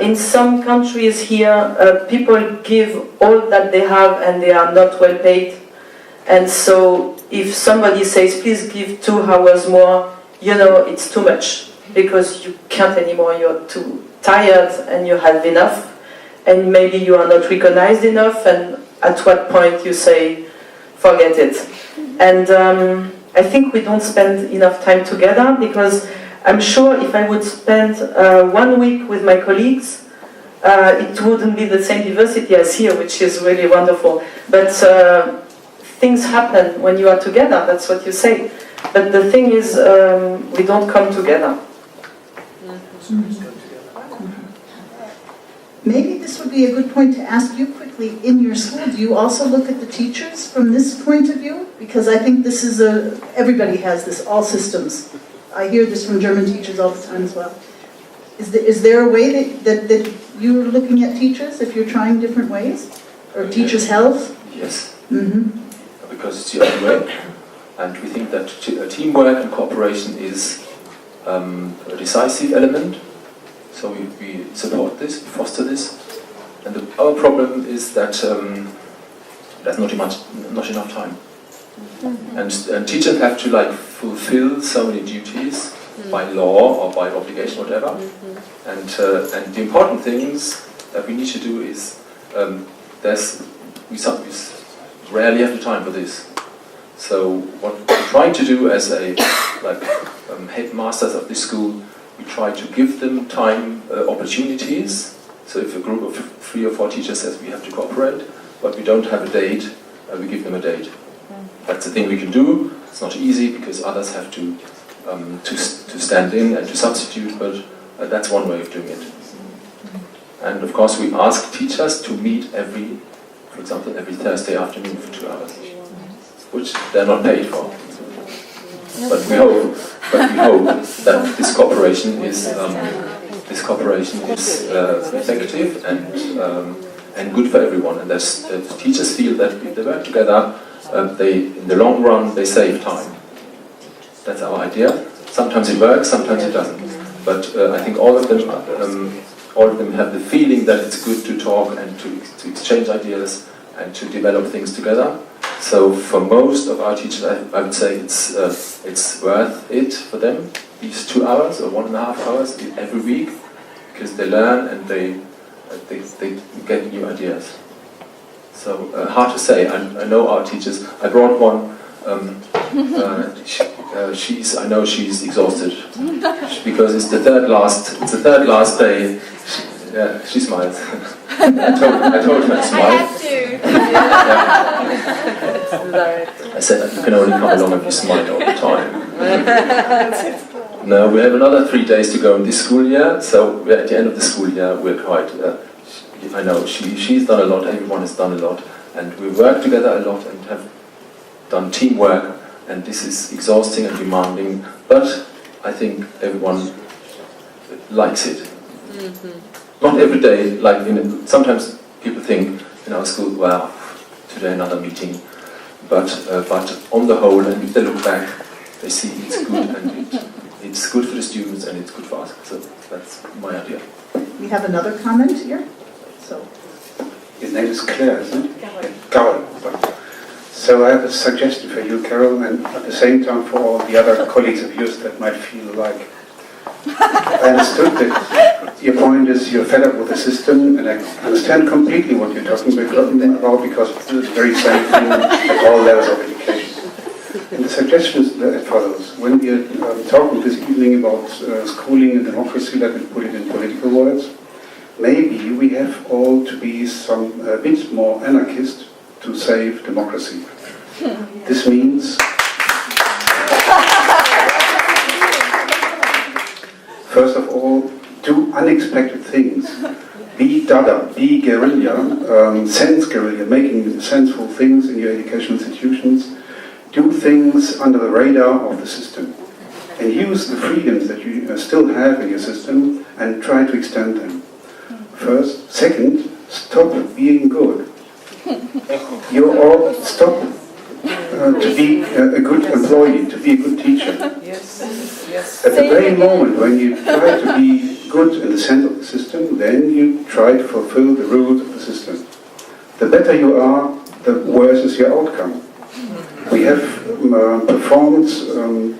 In some countries here, people give all that they have and they are not well paid. And so if somebody says, please give 2 hours more, you know, it's too much because you can't anymore, you're too tired and you have enough. And maybe you are not recognized enough, and at what point you say, forget it. And I think we don't spend enough time together, because I'm sure if I would spend 1 week with my colleagues, it wouldn't be the same diversity as here, which is really wonderful. But things happen when you are together, that's what you say. But the thing is, we don't come together. Maybe this would be a good point to ask you quickly. In your school, do you also look at the teachers from this point of view? Because I think this is everybody has this, all systems. I hear this from German teachers all the time as well. Is there a way that you're looking at teachers, if you're trying different ways? Or teachers' health? Yes. Mm-hmm. because it's the only way. And we think that teamwork and cooperation is a decisive element. So we support this, we foster this. And our problem is that there's not enough time. And teachers have to fulfill so many duties by law or by obligation, whatever. And the important things that we need to do is we rarely have the time for this. So what we're trying to do as headmasters of this school, we try to give them time opportunities. So if a group of 3 or 4 teachers says we have to cooperate, but we don't have a date, we give them a date. That's the thing we can do. It's not easy because others have to stand in and to substitute, but that's one way of doing it. And of course we ask teachers to meet for example, every Thursday afternoon for 2 hours, which they're not paid for. But we hope that this cooperation is effective and good for everyone. And that teachers feel that if they work together, in the long run, they save time. That's our idea. Sometimes it works, sometimes it doesn't. But I think all of them have the feeling that it's good to talk and to exchange ideas and to develop things together. So for most of our teachers, I would say it's worth it for them, these 2 hours or 1.5 hours every week, because they learn and they get new ideas. So hard to say. I know our teachers. I brought one. I know she's exhausted because it's the third last day. She smiles. I told her to smile. I have to. I said that you can only come along if you smile all the time. No, we have another 3 days to go in this school year, so we're at the end of the school year. We're quite. I know she's done a lot. Everyone has done a lot, and we work together a lot and have done teamwork. And this is exhausting and demanding, but I think everyone likes it. Not every day, sometimes people think in our school, well, today another meeting, but on the whole, and if they look back, they see it's good, and it's good for the students and it's good for us. So that's my idea. We have another comment here. So, his name is Claire, isn't it? Carol. So I have a suggestion for you, Carol, and at the same time for all the other colleagues of yours that might feel like I understood that your point is you're fed up with the system, and I understand completely what you're talking about because it's the very same thing at all levels of education. And the suggestion is as follows. When we are talking this evening about schooling and democracy, let me put it in political words, maybe we have all to be a bit more anarchist to save democracy. This means first of all, do unexpected things. Be dada, be guerrilla, sense guerrilla, making senseful things in your educational institutions. Do things under the radar of the system. And use the freedoms that you still have in your system and try to extend them. First. Second, stop being good. You all stop to be a good employee, to be a good teacher. Yes. At the very moment when you try to be good in the center of the system, then you try to fulfill the rules of the system. The better you are, the worse is your outcome. We have performed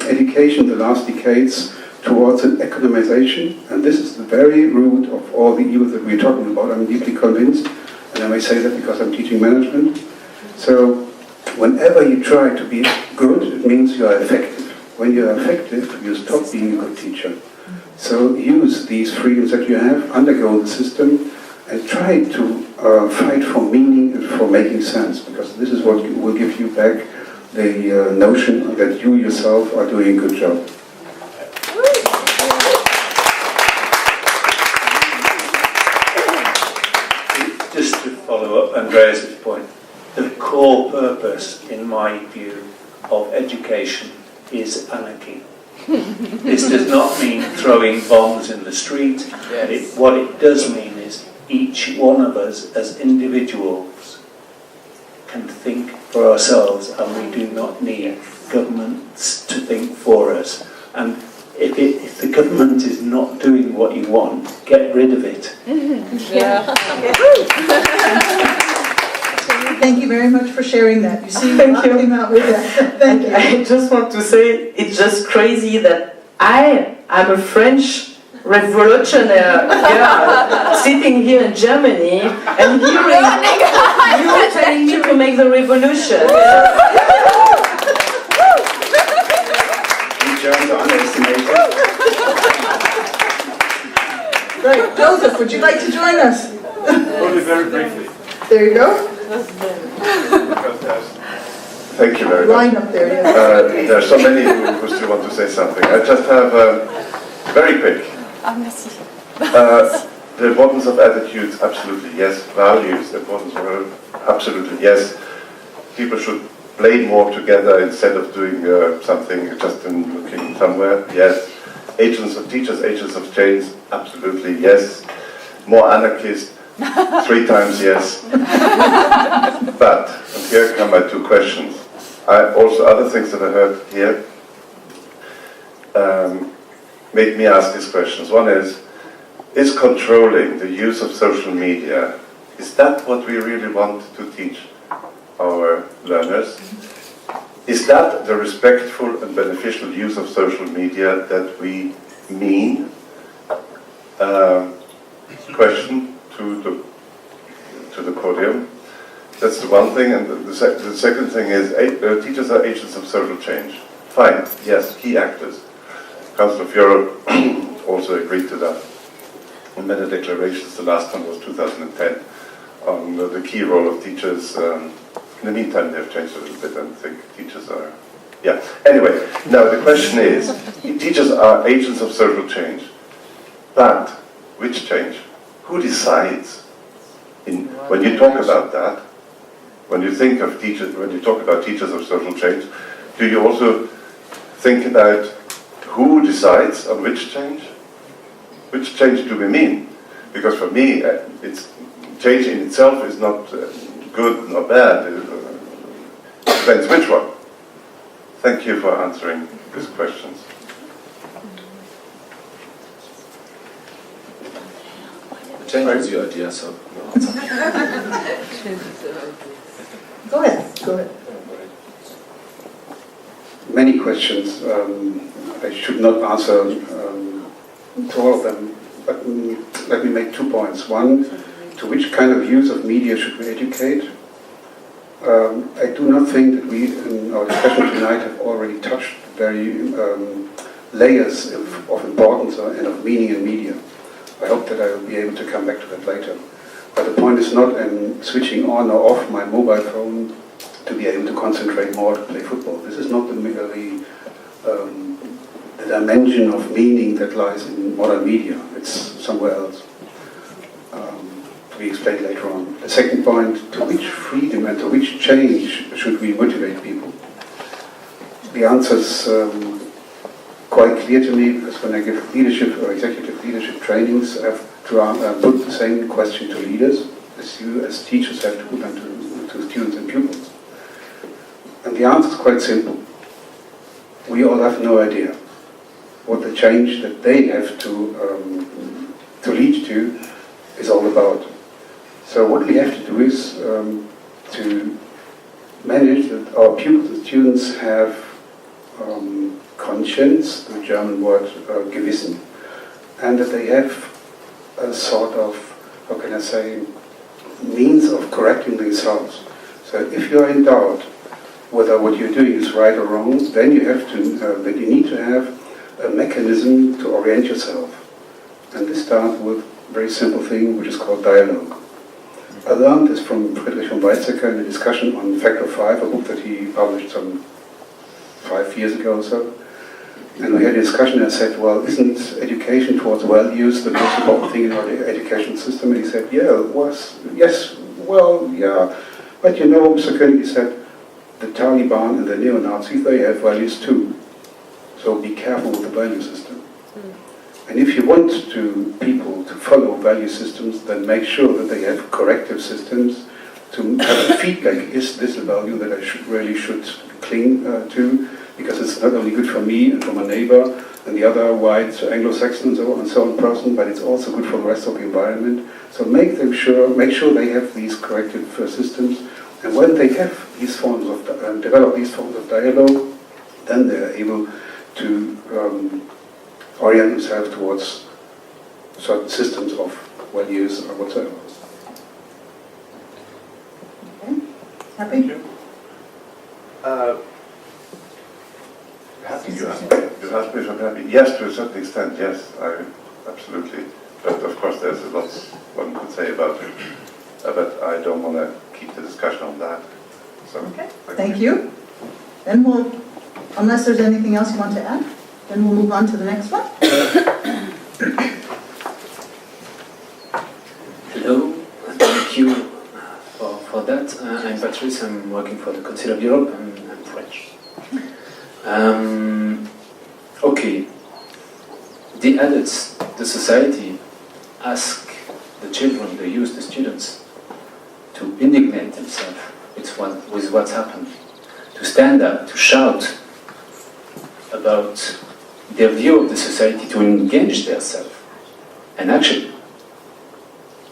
education in the last decades towards an economization, and this is the very root of all the evils that we're talking about. I'm deeply convinced, and I may say that because I'm teaching management. So whenever you try to be good, it means you are effective. When you are effective, you stop being a good teacher. So use these freedoms that you have, undergo the system, and try to fight for meaning and for making sense, because this is what will give you back the notion that you yourself are doing a good job. Just to follow up Andreas' point, the core purpose, in my view, of education is anarchy. This does not mean throwing bombs in the street. Yes. What it does mean is each one of us as individuals can think for ourselves, and we do not need governments to think for us. And if the government is not doing what you want, get rid of it. Thank you very much for sharing that. You see, Thank you. came out with that. Thank you. I just want to say it's just crazy that I am a French revolutionary girl sitting here in Germany and hearing you telling me to make the revolution. We Germans are underestimated. Right, Joseph, would you like to join us? Only very briefly. There you go. Thank you very much. Line up there, yes. There are so many who still want to say something. I just have very quick. The importance of attitudes, absolutely yes. Values, the importance of absolutely yes. People should play more together instead of doing something just in looking somewhere, yes. Agents of teachers, agents of change, absolutely yes. More anarchists, 3 times yes. But, and here come my 2 questions. Also, other things that I heard here made me ask these questions. One is controlling the use of social media, is that what we really want to teach our learners? Is that the respectful and beneficial use of social media that we mean? Question to the podium. That's the one thing, and the second thing is teachers are agents of social change. Fine, yes, key actors. Council of Europe also agreed to that. In many declarations, the last one was 2010, on the key role of teachers. In the meantime, they've changed a little bit, and I think teachers are... Yeah, anyway, now the question is, teachers are agents of social change, but which change? Who decides? When you talk about that, when you think of teachers, when you talk about teachers of social change, do you also think about who decides on which change? Which change do we mean? Because for me, it's change in itself is not good nor bad. It depends which one. Thank you for answering these questions. The change was your idea, so no answer. Go ahead, go ahead. Many questions. I should not answer to all of them, but let me make 2 points. One, to which kind of use of media should we educate? I do not think that we, in our discussion tonight, have already touched very layers of importance and of meaning in media. I hope that I will be able to come back to that later. But the point is not in switching on or off my mobile phone to be able to concentrate more to play football. This is not the dimension of meaning that lies in modern media. It's somewhere else. To be explained later on. The second point, to which freedom and to which change should we motivate people? The answer is quite clear to me, because when I give leadership or executive leadership trainings, I have to put the same question to leaders as you as teachers have to put them to students and pupils. And the answer is quite simple. We all have no idea what the change that they have to lead to is all about. So what we have to do is to manage that our pupils and students have conscience, the German word Gewissen, and that they have a sort of, how can I say, means of correcting themselves. So if you are in doubt whether what you're doing is right or wrong, then you have to, then you need to have a mechanism to orient yourself. And this starts with a very simple thing, which is called dialogue. I learned this from Friedrich von Weizsäcker in a discussion on Factor 5, a book that he published some 5 years ago or so. And we had a discussion and I said, well, isn't education towards values the most important thing in our educational system? And he said, yeah, it was, yes, well, yeah. But you know, Mr. Koenig, he said, the Taliban and the neo-Nazis, they have values too. So be careful with the value system. And if you want people to follow value systems, then make sure that they have corrective systems to have a feedback, is this a value that I really should cling to, because it's not only good for me and for my neighbor and the other white Anglo-Saxon and so on person, but it's also good for the rest of the environment. So make sure they have these corrective systems, and when they have these forms of develop these forms of dialogue, then they are able to orient themselves towards certain systems of values or whatsoever. Okay. Happy? Happy, you asked me if I'm happy. Yes, to a certain extent, yes, absolutely. But of course, there's a lot one could say about it. But I don't want to keep the discussion on that. So, Okay. Thank you. Then we'll, unless there's anything else you want to add, then we'll move on to the next one. Hello, thank you for that. I'm Patrice, I'm working for the Council of Europe, and I'm French. Okay, the adults, the society, ask the children, the youth, the students, to indignate themselves with what's happened, to stand up, to shout about their view of the society, to engage themselves. And actually,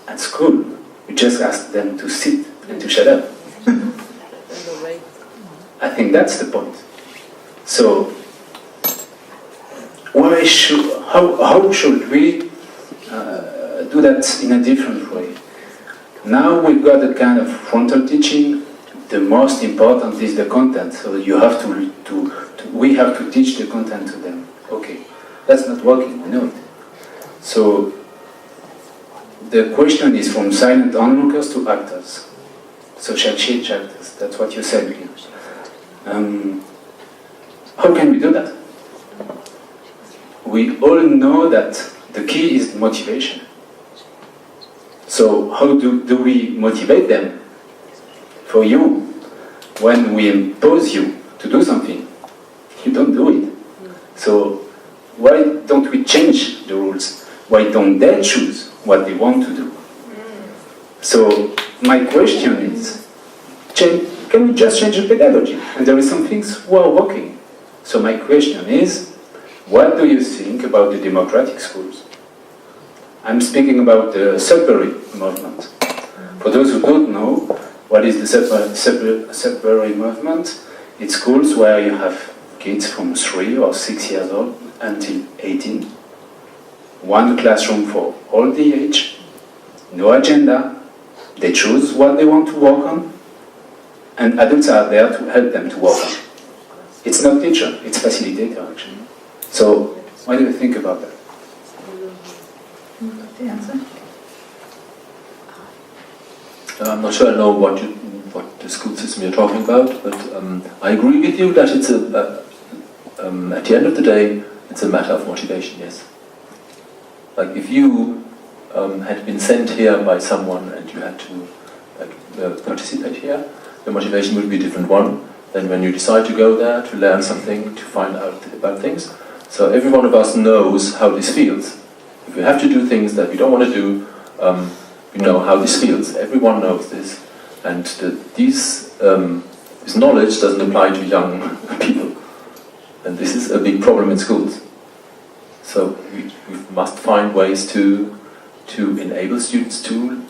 at school, we just ask them to sit and to shut up. I think that's the point. So, how should we do that in a different way? Now we've got a kind of frontal teaching. The most important is the content. So you have we have to teach the content to them. Okay, that's not working. We know it. So the question is from silent onlookers to actors, social change actors. That's what you said, Lina. How can we do that? We all know that the key is motivation. So how do we motivate them? For you, when we impose you to do something, you don't do it. So why don't we change the rules? Why don't they choose what they want to do? So my question is, can we just change the pedagogy? And there are some things who are working. So my question is, what do you think about the democratic schools? I'm speaking about the Sudbury movement. For those who don't know, what is the Sudbury movement? It's schools where you have kids from 3 or 6 years old until 18. One classroom for all the age, no agenda. They choose what they want to work on, and adults are there to help them to work on. It's not teacher, it's facilitator actually. So, what do you think about that? The answer? I'm not sure I know what the school system you're talking about, but I agree with you that it's at the end of the day, it's a matter of motivation, yes. Like if you had been sent here by someone and you had to participate here, the motivation would be a different one than when you decide to go there, to learn something, to find out about things. So every one of us knows how this feels. If we have to do things that we don't want to do, we know how this feels. Everyone knows this. And this knowledge doesn't apply to young people. And this is a big problem in schools. So we must find ways to enable students to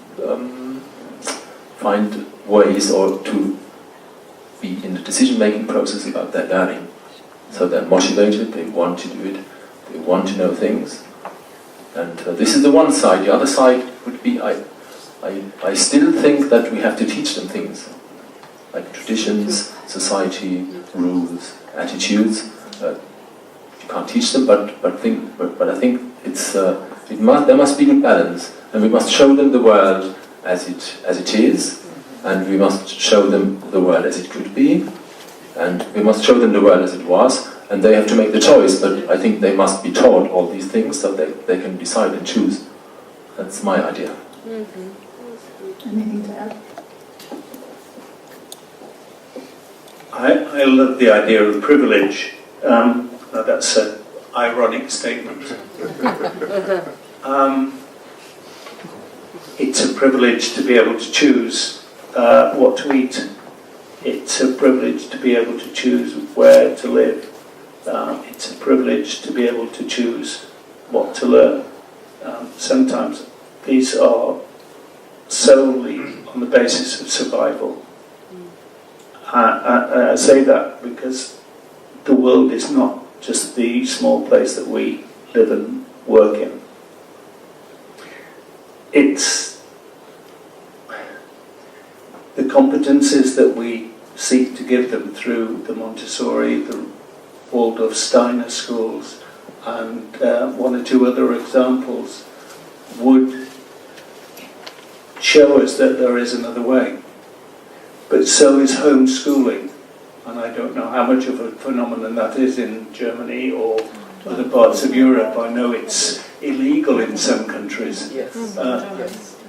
find ways or to be in the decision-making process about their learning. So they're motivated, they want to do it, they want to know things. And this is the one side. The other side would be, I still think that we have to teach them things, like traditions, society, rules, attitudes. You can't teach them, but I think there must be good balance, and we must show them the world as it is, and we must show them the world as it could be, and we must show them the world as it was, and they have to make the choice, but I think they must be taught all these things so they can decide and choose. That's my idea. Anything to add? I love the idea of privilege. Now that's an ironic statement. It's a privilege to be able to choose what to eat. It's a privilege to be able to choose where to live. It's a privilege to be able to choose what to learn. Sometimes these are solely on the basis of survival. I say that because the world is not just the small place that we live and work in. It's the competences that we seek to give them through the Montessori, the Waldorf Steiner schools, and one or two other examples would show us that there is another way. But so is homeschooling, and I don't know how much of a phenomenon that is in Germany or other parts of Europe. I know it's illegal in some countries. And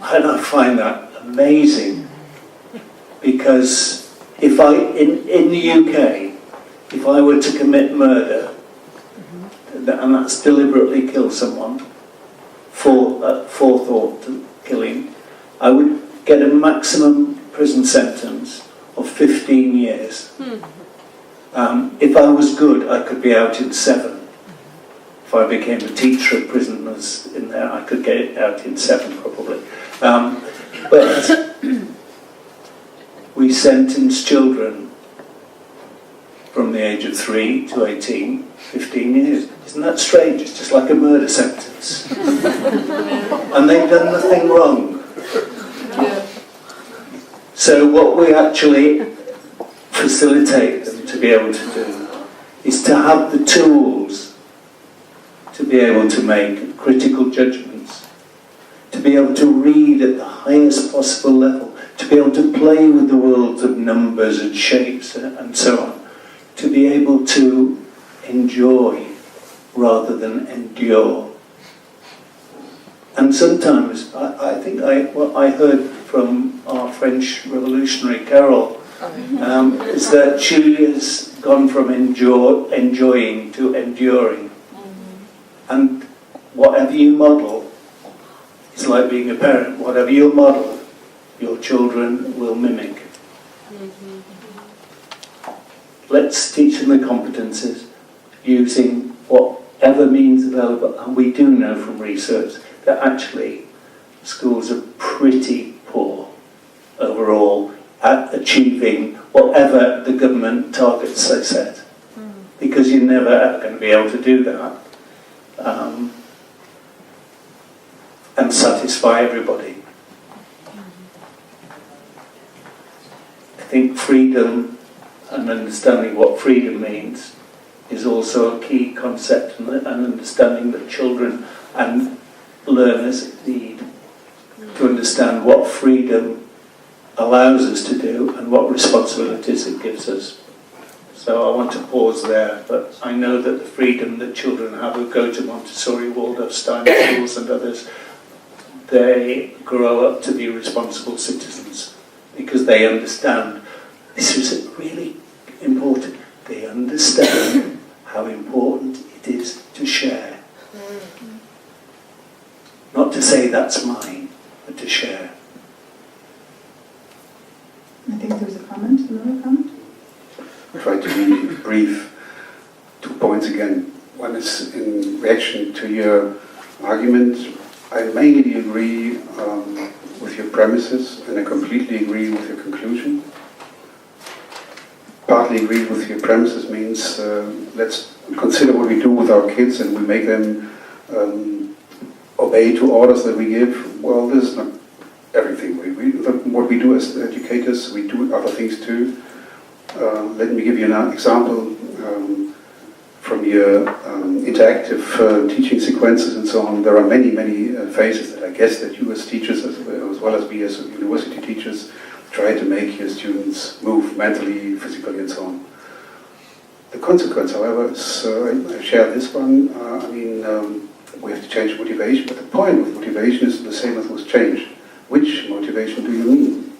I find that amazing, because if in the UK, if I were to commit murder, and that's deliberately kill someone, forethought killing, I would get a maximum prison sentence of 15 years. If I was good, I could be out in 7. If I became a teacher of prisoners in there, I could get it out in 7 probably. But we sentence children from the age of 3 to 18, 15 years. Isn't that strange? It's just like a murder sentence. And they've done nothing wrong. So what we actually facilitate them to be able to do is to have the tools to be able to make critical judgments, to be able to read at the highest possible level, to be able to play with the worlds of numbers and shapes and so on, to be able to enjoy rather than endure. And sometimes I think what I heard from our French revolutionary Carol is that she has gone from enjoying to enduring. And whatever you model, it's like being a parent. Whatever you model, your children will mimic. Let's teach them the competences using whatever means available. And we do know from research that actually schools are pretty poor overall at achieving whatever the government targets they set. Because you're never ever going to be able to do that and satisfy everybody. I think freedom and understanding what freedom means is also a key concept, and understanding that children and learners need to understand what freedom allows us to do and what responsibilities it gives us. So I want to pause there, but I know that the freedom that children have who go to Montessori, Waldorf, Steiner schools and others, they grow up to be responsible citizens because they understand this is really important. They understand how important it is to share. Not to say that's mine, but to share. I think there's a comment, another comment? I'll try to be brief. 2 points again. One is in reaction to your argument. I mainly agree with your premises, and I completely agree with your conclusion. Partly agree with your premises means let's consider what we do with our kids and we make them obey to orders that we give. Well, this is not everything. What we do as educators, we do other things too. Let me give you an example from your interactive teaching sequences and so on. There are many, many phases that I guess that you as teachers, as well as we as university teachers, try to make your students move mentally, physically and so on. The consequence, however, is, I share this one, we have to change motivation, but the point of motivation is the same as with change. Which motivation do you mean?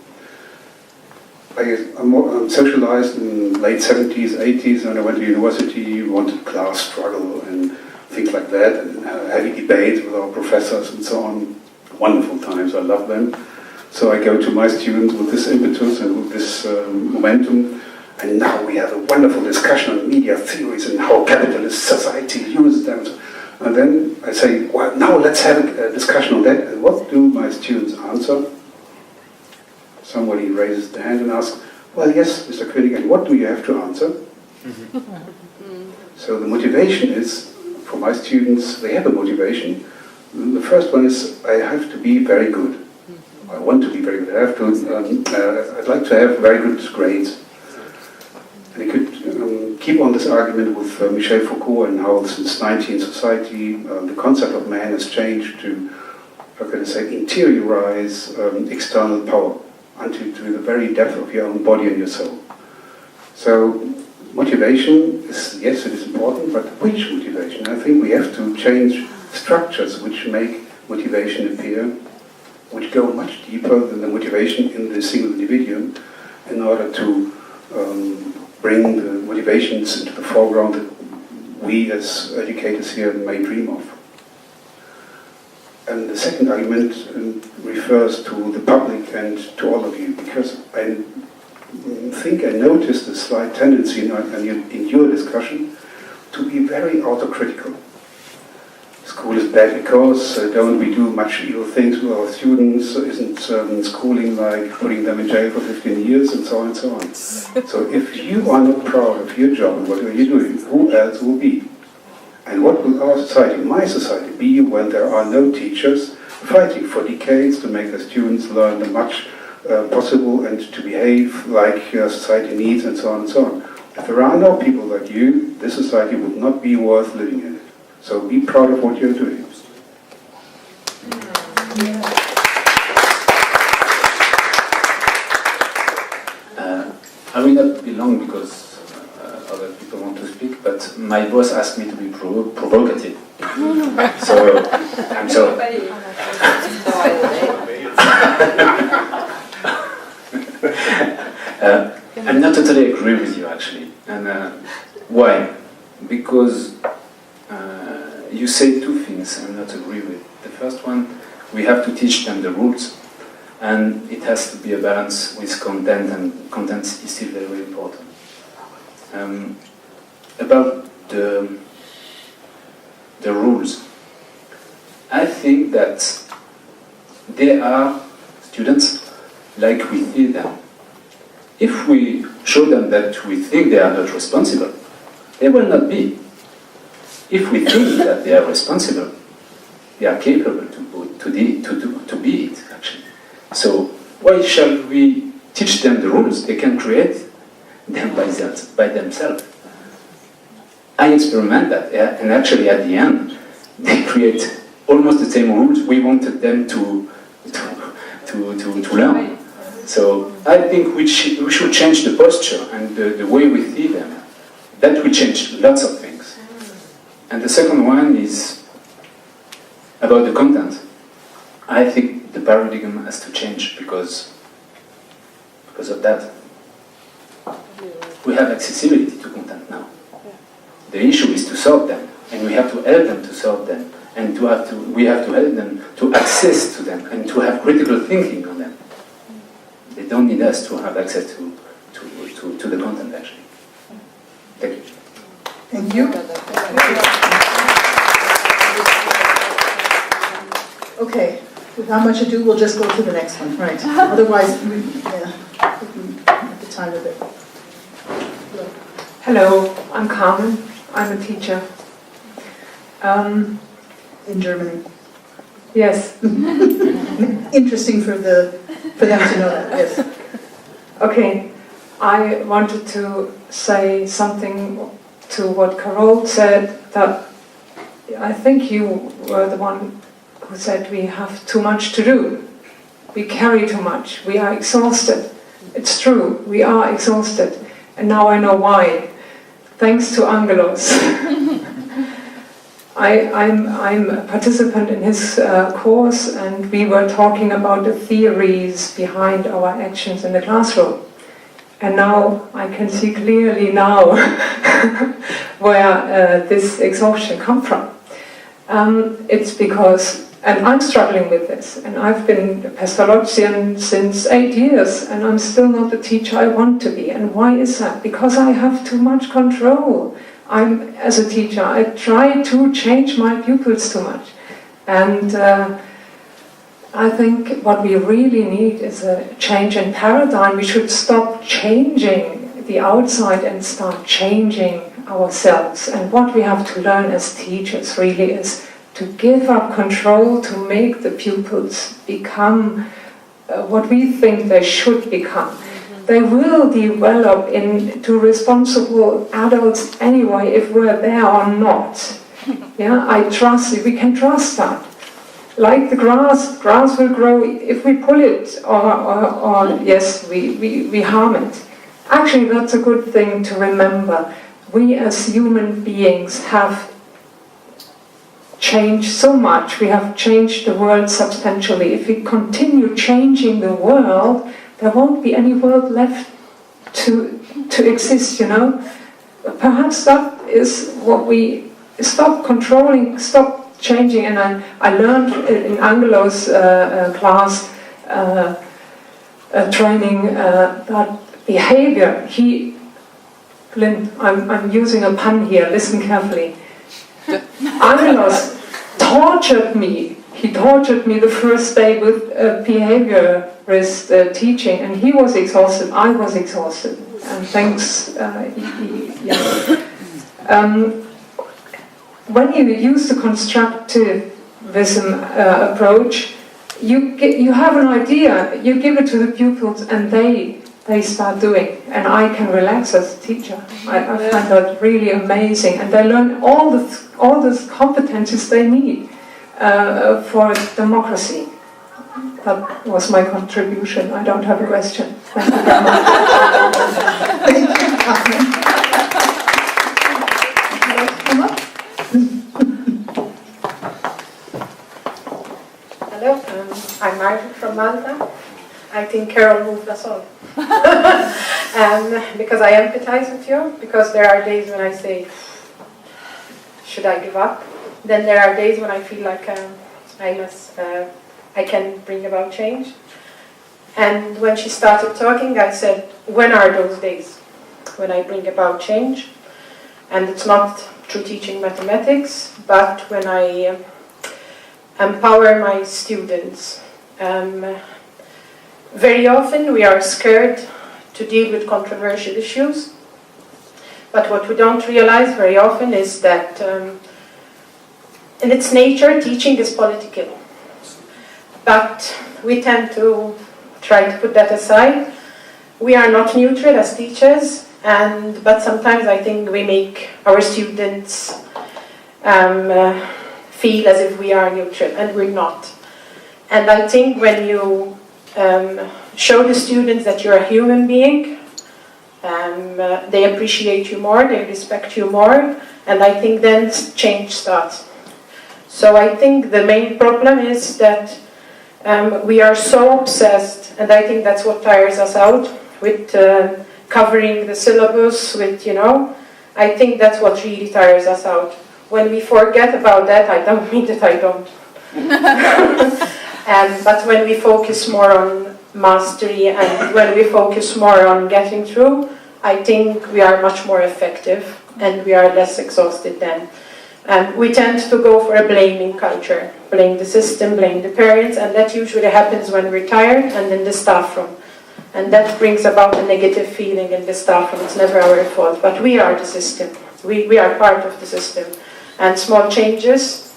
I'm socialized in late 70s, 80s, and I went to university, wanted class struggle and things like that, and heavy debate with our professors and so on. Wonderful times, I love them. So I go to my students with this impetus and with this momentum, and now we have a wonderful discussion on media theories and how capitalist society uses them. And then I say, well, now let's have a discussion on that. And what do my students answer? Somebody raises the hand and asks, well, yes, Mr. Koenig, and what do you have to answer? So the motivation is, for my students, they have a motivation. The first one is, I have to be very good. I want to be very good. I have to, I'd like to have very good grades. And you could keep on this argument with Michel Foucault and how since 19th society the concept of man has changed to, how can I say, interiorize external power unto to the very depth of your own body and your soul. So motivation is, yes, it is important, but which motivation? I think we have to change structures which make motivation appear, which go much deeper than the motivation in the single individual, in order to bring the motivations into the foreground that we as educators here may dream of. And the second argument refers to the public and to all of you, because I think I noticed a slight tendency in your discussion to be very autocritical. School is bad because don't we do much evil things with our students? Isn't schooling like putting them in jail for 15 years and so on and so on? So if you are not proud of your job and whatever you're doing, who else will be? And what will our society, my society, be when there are no teachers fighting for decades to make the students learn the much possible and to behave like society needs and so on and so on? If there are no people like you, this society would not be worth living in. So be proud of what you're doing. I will not be long because other people want to speak, but my boss asked me to be provocative. So I'm sorry. I'm not totally agree with you actually. And why? Because you say two things I'm not agree with. The first one, we have to teach them the rules, and it has to be a balance with content, and content is still very important. About the rules, I think that they are students like we see them. If we show them that we think they are not responsible, they will not be. If we think that they are responsible, they are capable to be it, actually. So why shall we teach them the rules? They can create them by themselves. I experiment that, and actually at the end, they create almost the same rules we wanted them to learn. So I think we should change the posture and the way we see them. That will change lots of things. And the second one is about the content. I think the paradigm has to change because of that. We have accessibility to content now. The issue is to solve them, and we have to help them to solve them, and we have to help them to access to them and to have critical thinking on them. They don't need us to have access to the content, actually. Thank you. Thank you. Okay, without much ado, we'll just go to the next one, right? Otherwise, we have the time of it. Hello, I'm Carmen. I'm a teacher. In Germany. Yes. Interesting for them to know that, yes. Okay, I wanted to say something to what Carol said, that I think you were the one who said we have too much to do. We carry too much. We are exhausted. It's true, we are exhausted. And now I know why. Thanks to Angelos. I'm a participant in his course, and we were talking about the theories behind our actions in the classroom. And now I can see clearly now where this exhaustion comes from. It's because And I'm struggling with this, and I've been a Pestalozzian since 8 years, and I'm still not the teacher I want to be. And why is that? Because I have too much control. As a teacher, I try to change my pupils too much. And I think what we really need is a change in paradigm. We should stop changing the outside and start changing ourselves. And what we have to learn as teachers really is to give up control, to make the pupils become what we think they should become. They will develop into responsible adults anyway, if we're there or not. Yeah, I trust it. We can trust that. Like the grass will grow if we pull it, or yes, we harm it. Actually, that's a good thing to remember. We as human beings have changed so much. We have changed the world substantially. If we continue changing the world, there won't be any world left to exist, you know. Perhaps that is what we stop controlling, stop changing. And I learned in Angelo's class training that behavior, Lynn, I'm using a pun here, listen carefully. Angelos tortured me. He tortured me the first day with behaviorist teaching, and he was exhausted, I was exhausted. And thanks, when you use the constructivism approach, you have an idea, you give it to the pupils, and they start doing, and I can relax as a teacher. I find that really amazing, and they learn all the competencies they need for democracy. That was my contribution. I don't have a question. Thank you very much. Thank you, Carmen. Hello, I'm Margaret from Malta. I think Carol moved us all. Because I empathize with you, because there are days when I say, should I give up? Then there are days when I feel like I can bring about change. And when she started talking, I said, when are those days when I bring about change? And it's not through teaching mathematics, but when I empower my students. Very often we are scared to deal with controversial issues, but what we don't realize very often is that in its nature, teaching is political. But we tend to try to put that aside. We are not neutral as teachers, but sometimes I think we make our students feel as if we are neutral, and we're not. And I think when you show the students that you're a human being, they appreciate you more, they respect you more, and I think then change starts. So I think the main problem is that we are so obsessed, and I think that's what tires us out, with covering the syllabus, with, I think that's what really tires us out. When we forget about that, I don't mean that I don't. But when we focus more on mastery and when we focus more on getting through, I think we are much more effective and we are less exhausted then. We tend to go for a blaming culture, blame the system, blame the parents, and that usually happens when we're tired and in the staff room. And that brings about a negative feeling in the staff room. It's never our fault, but we are the system. We are part of the system. And small changes,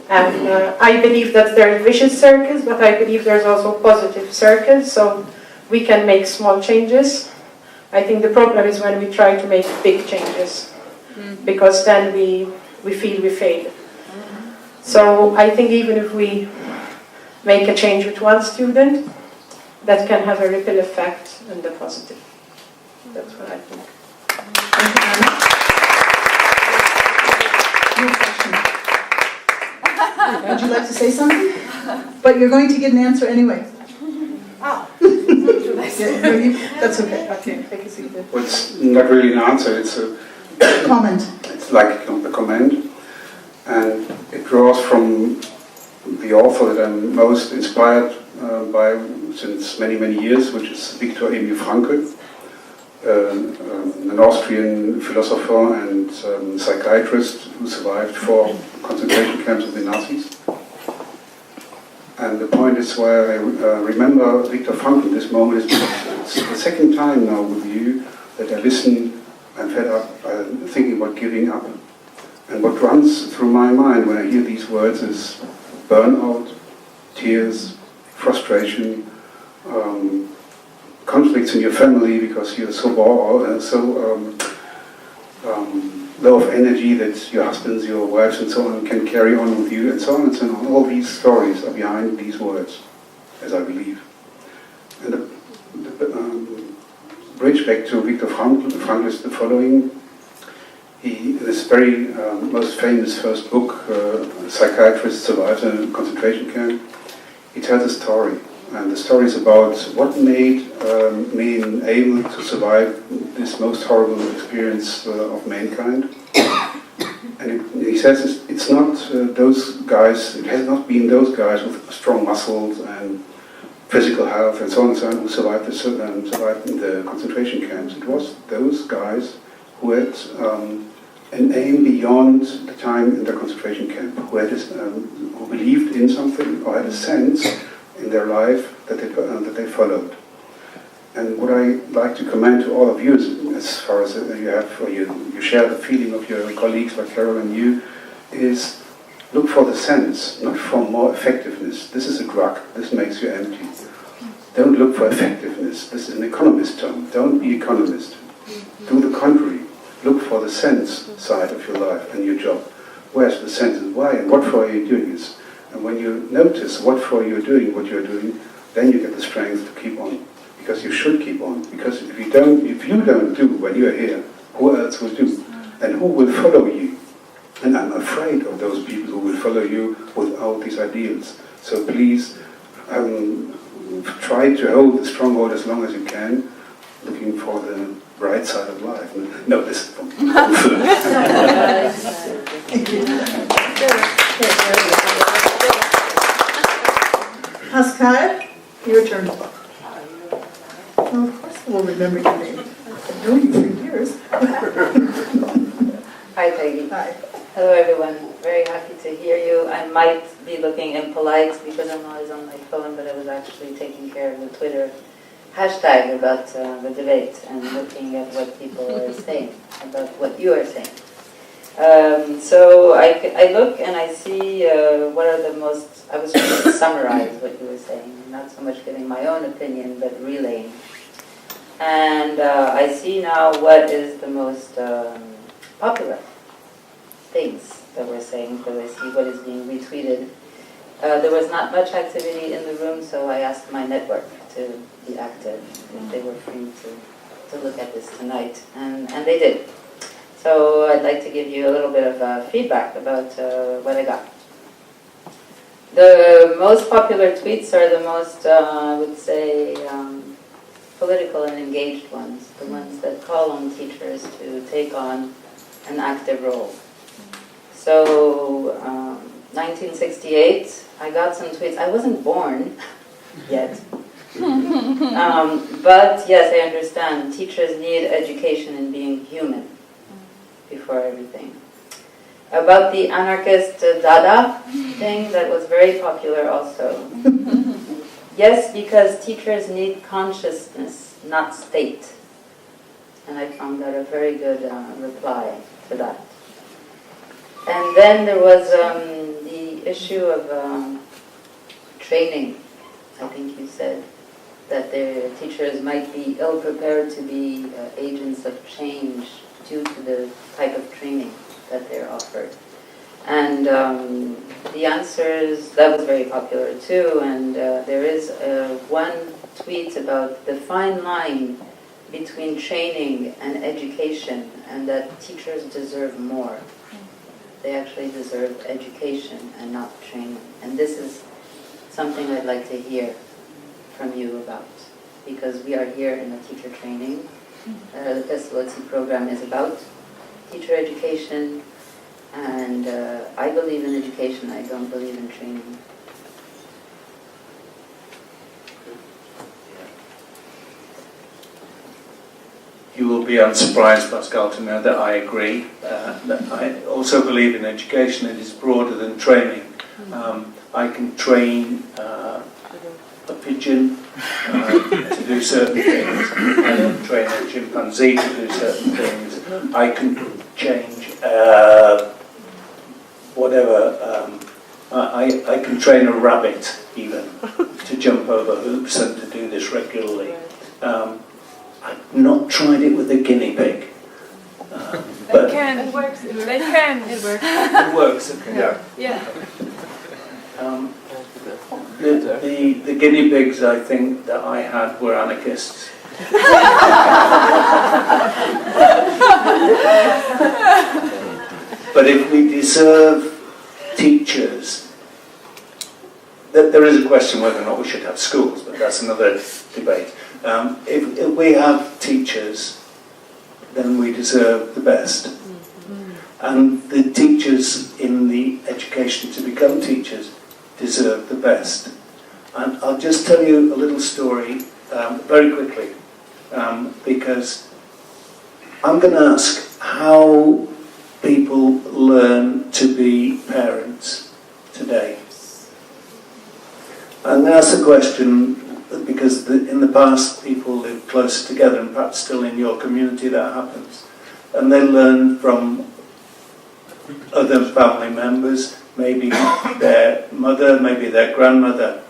and I believe that there are vicious circles, but I believe there's also positive circles, so we can make small changes. I think the problem is when we try to make big changes, because then we feel we fail. So I think even if we make a change with one student, that can have a ripple effect in the positive. That's what I think. Thank you very much. Would you like to say something? But you're going to get an answer anyway. Oh. That's okay. Okay, take a seat. Well, it's not really an answer, it's a comment. It's like a comment, and it draws from the author that I'm most inspired by since many, many years, which is Viktor Emil Frankl, an Austrian philosopher and psychiatrist who survived 4 concentration camps of the Nazis. And the point is why I remember Viktor Frankl this moment is because it's the second time now with you that I listen and fed up thinking about giving up. And what runs through my mind when I hear these words is burnout, tears, frustration, conflicts in your family because you're so bored and so low of energy that your husbands, your wives and so on can carry on with you and so on and so on. All these stories are behind these words, as I believe. And the bridge back to Viktor Frankl is the following. In his very most famous first book, a psychiatrist survives in a concentration camp, he tells a story. And the story is about what made men able to survive this most horrible experience of mankind. And he says it's not those guys, it has not been those guys with strong muscles and physical health and so on and so on who survived in the concentration camps. It was those guys who had an aim beyond the time in the concentration camp, who had who believed in something or had a sense in their life that they followed. And what I like to commend to all of you, as far as you have, or you share the feeling of your colleagues like Carol and you, is look for the sense, not for more effectiveness. This is a drug. This makes you empty. Don't look for effectiveness. This is an economist term. Don't be economist. Do the contrary. Look for the sense side of your life and your job. Where's the sense and why and what for are you doing this? And when you notice what for you're doing, what you're doing, then you get the strength to keep on. Because you should keep on. Because if you don't do when you're here, who else will do? And who will follow you? And I'm afraid of those people who will follow you without these ideals. So please, try to hold the stronghold as long as you can, looking for the bright side of life. No, this is from Pascal, your turn. Well, of course I will remember your name. I've known you for years. Hi, Peggy. Hi. Hello, everyone. Very happy to hear you. I might be looking impolite because I'm always on my phone, but I was actually taking care of the Twitter hashtag about the debate and looking at what people are saying about what you are saying. So I look and I see what are the most, I was trying to summarize what you were saying, not so much giving my own opinion, but relaying. And I see now what is the most popular things that we're saying, because I see what is being retweeted. There was not much activity in the room, so I asked my network to be active, if they were free to look at this tonight, and they did. So I'd like to give you a little bit of feedback about what I got. The most popular tweets are the most, I would say, political and engaged ones, the ones that call on teachers to take on an active role. So, 1968, I got some tweets. I wasn't born yet. But yes, I understand. Teachers need education in being human before everything. About the anarchist Dada thing, that was very popular also. Yes, because teachers need consciousness, not state. And I found that a very good reply to that. And then there was the issue of training. I think you said that the teachers might be ill-prepared to be agents of change due to the type of training that they're offered. And the answers, that was very popular too, and there is one tweet about the fine line between training and education, and that teachers deserve more. They actually deserve education and not training. And this is something I'd like to hear from you about, because we are here in a teacher training. The Pestalozzi program is about teacher education, And I believe in education, I don't believe in training. You will be unsurprised, Pascal, to know that I agree. That I also believe in education. It is broader than training. I can train a pigeon to do certain things. I can train a chimpanzee to do certain things. I can change whatever. I can train a rabbit even to jump over hoops and to do this regularly. I've not tried it with a guinea pig. But It works. They can. It works. it works. Okay. Yeah. The guinea pigs, I think, that I had were anarchists. But if we deserve teachers, there is a question whether or not we should have schools, but that's another debate. If we have teachers, then we deserve the best. And the teachers in the education to become teachers deserve the best. And I'll just tell you a little story very quickly, because I'm going to ask how people learn to be parents today. And that's a question because in the past people lived closer together, and perhaps still in your community that happens. And they learn from other family members, maybe their mother, maybe their grandmother.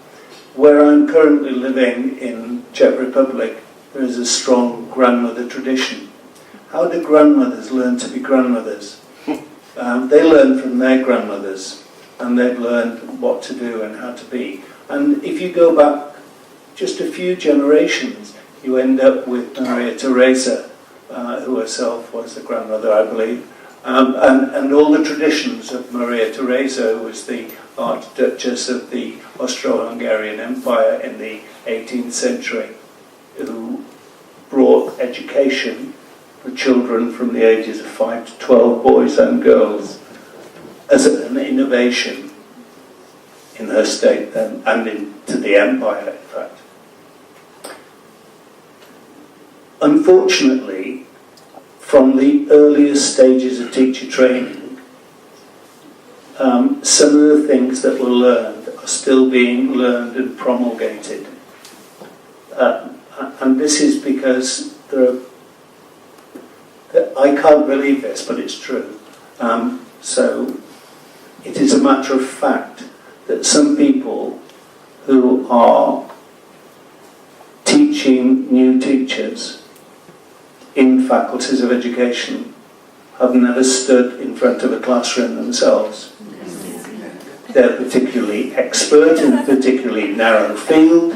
Where I'm currently living in Czech Republic, there is a strong grandmother tradition. How do grandmothers learn to be grandmothers? They learn from their grandmothers, and they've learned what to do and how to be. And if you go back just a few generations, you end up with Maria Theresa, who herself was a grandmother, I believe, and all the traditions of Maria Theresa, who was the Archduchess of the Austro-Hungarian Empire in the 18th century, who brought education for children from the ages of 5 to 12, boys and girls, as an innovation in her state then, and into the empire, in fact. Unfortunately, from the earliest stages of teacher training, some of the things that were learned are still being learned and promulgated. And this is because I can't believe this, but it's true. So it is a matter of fact that some people who are teaching new teachers in faculties of education have never stood in front of a classroom themselves. They're particularly expert in a particularly narrow field,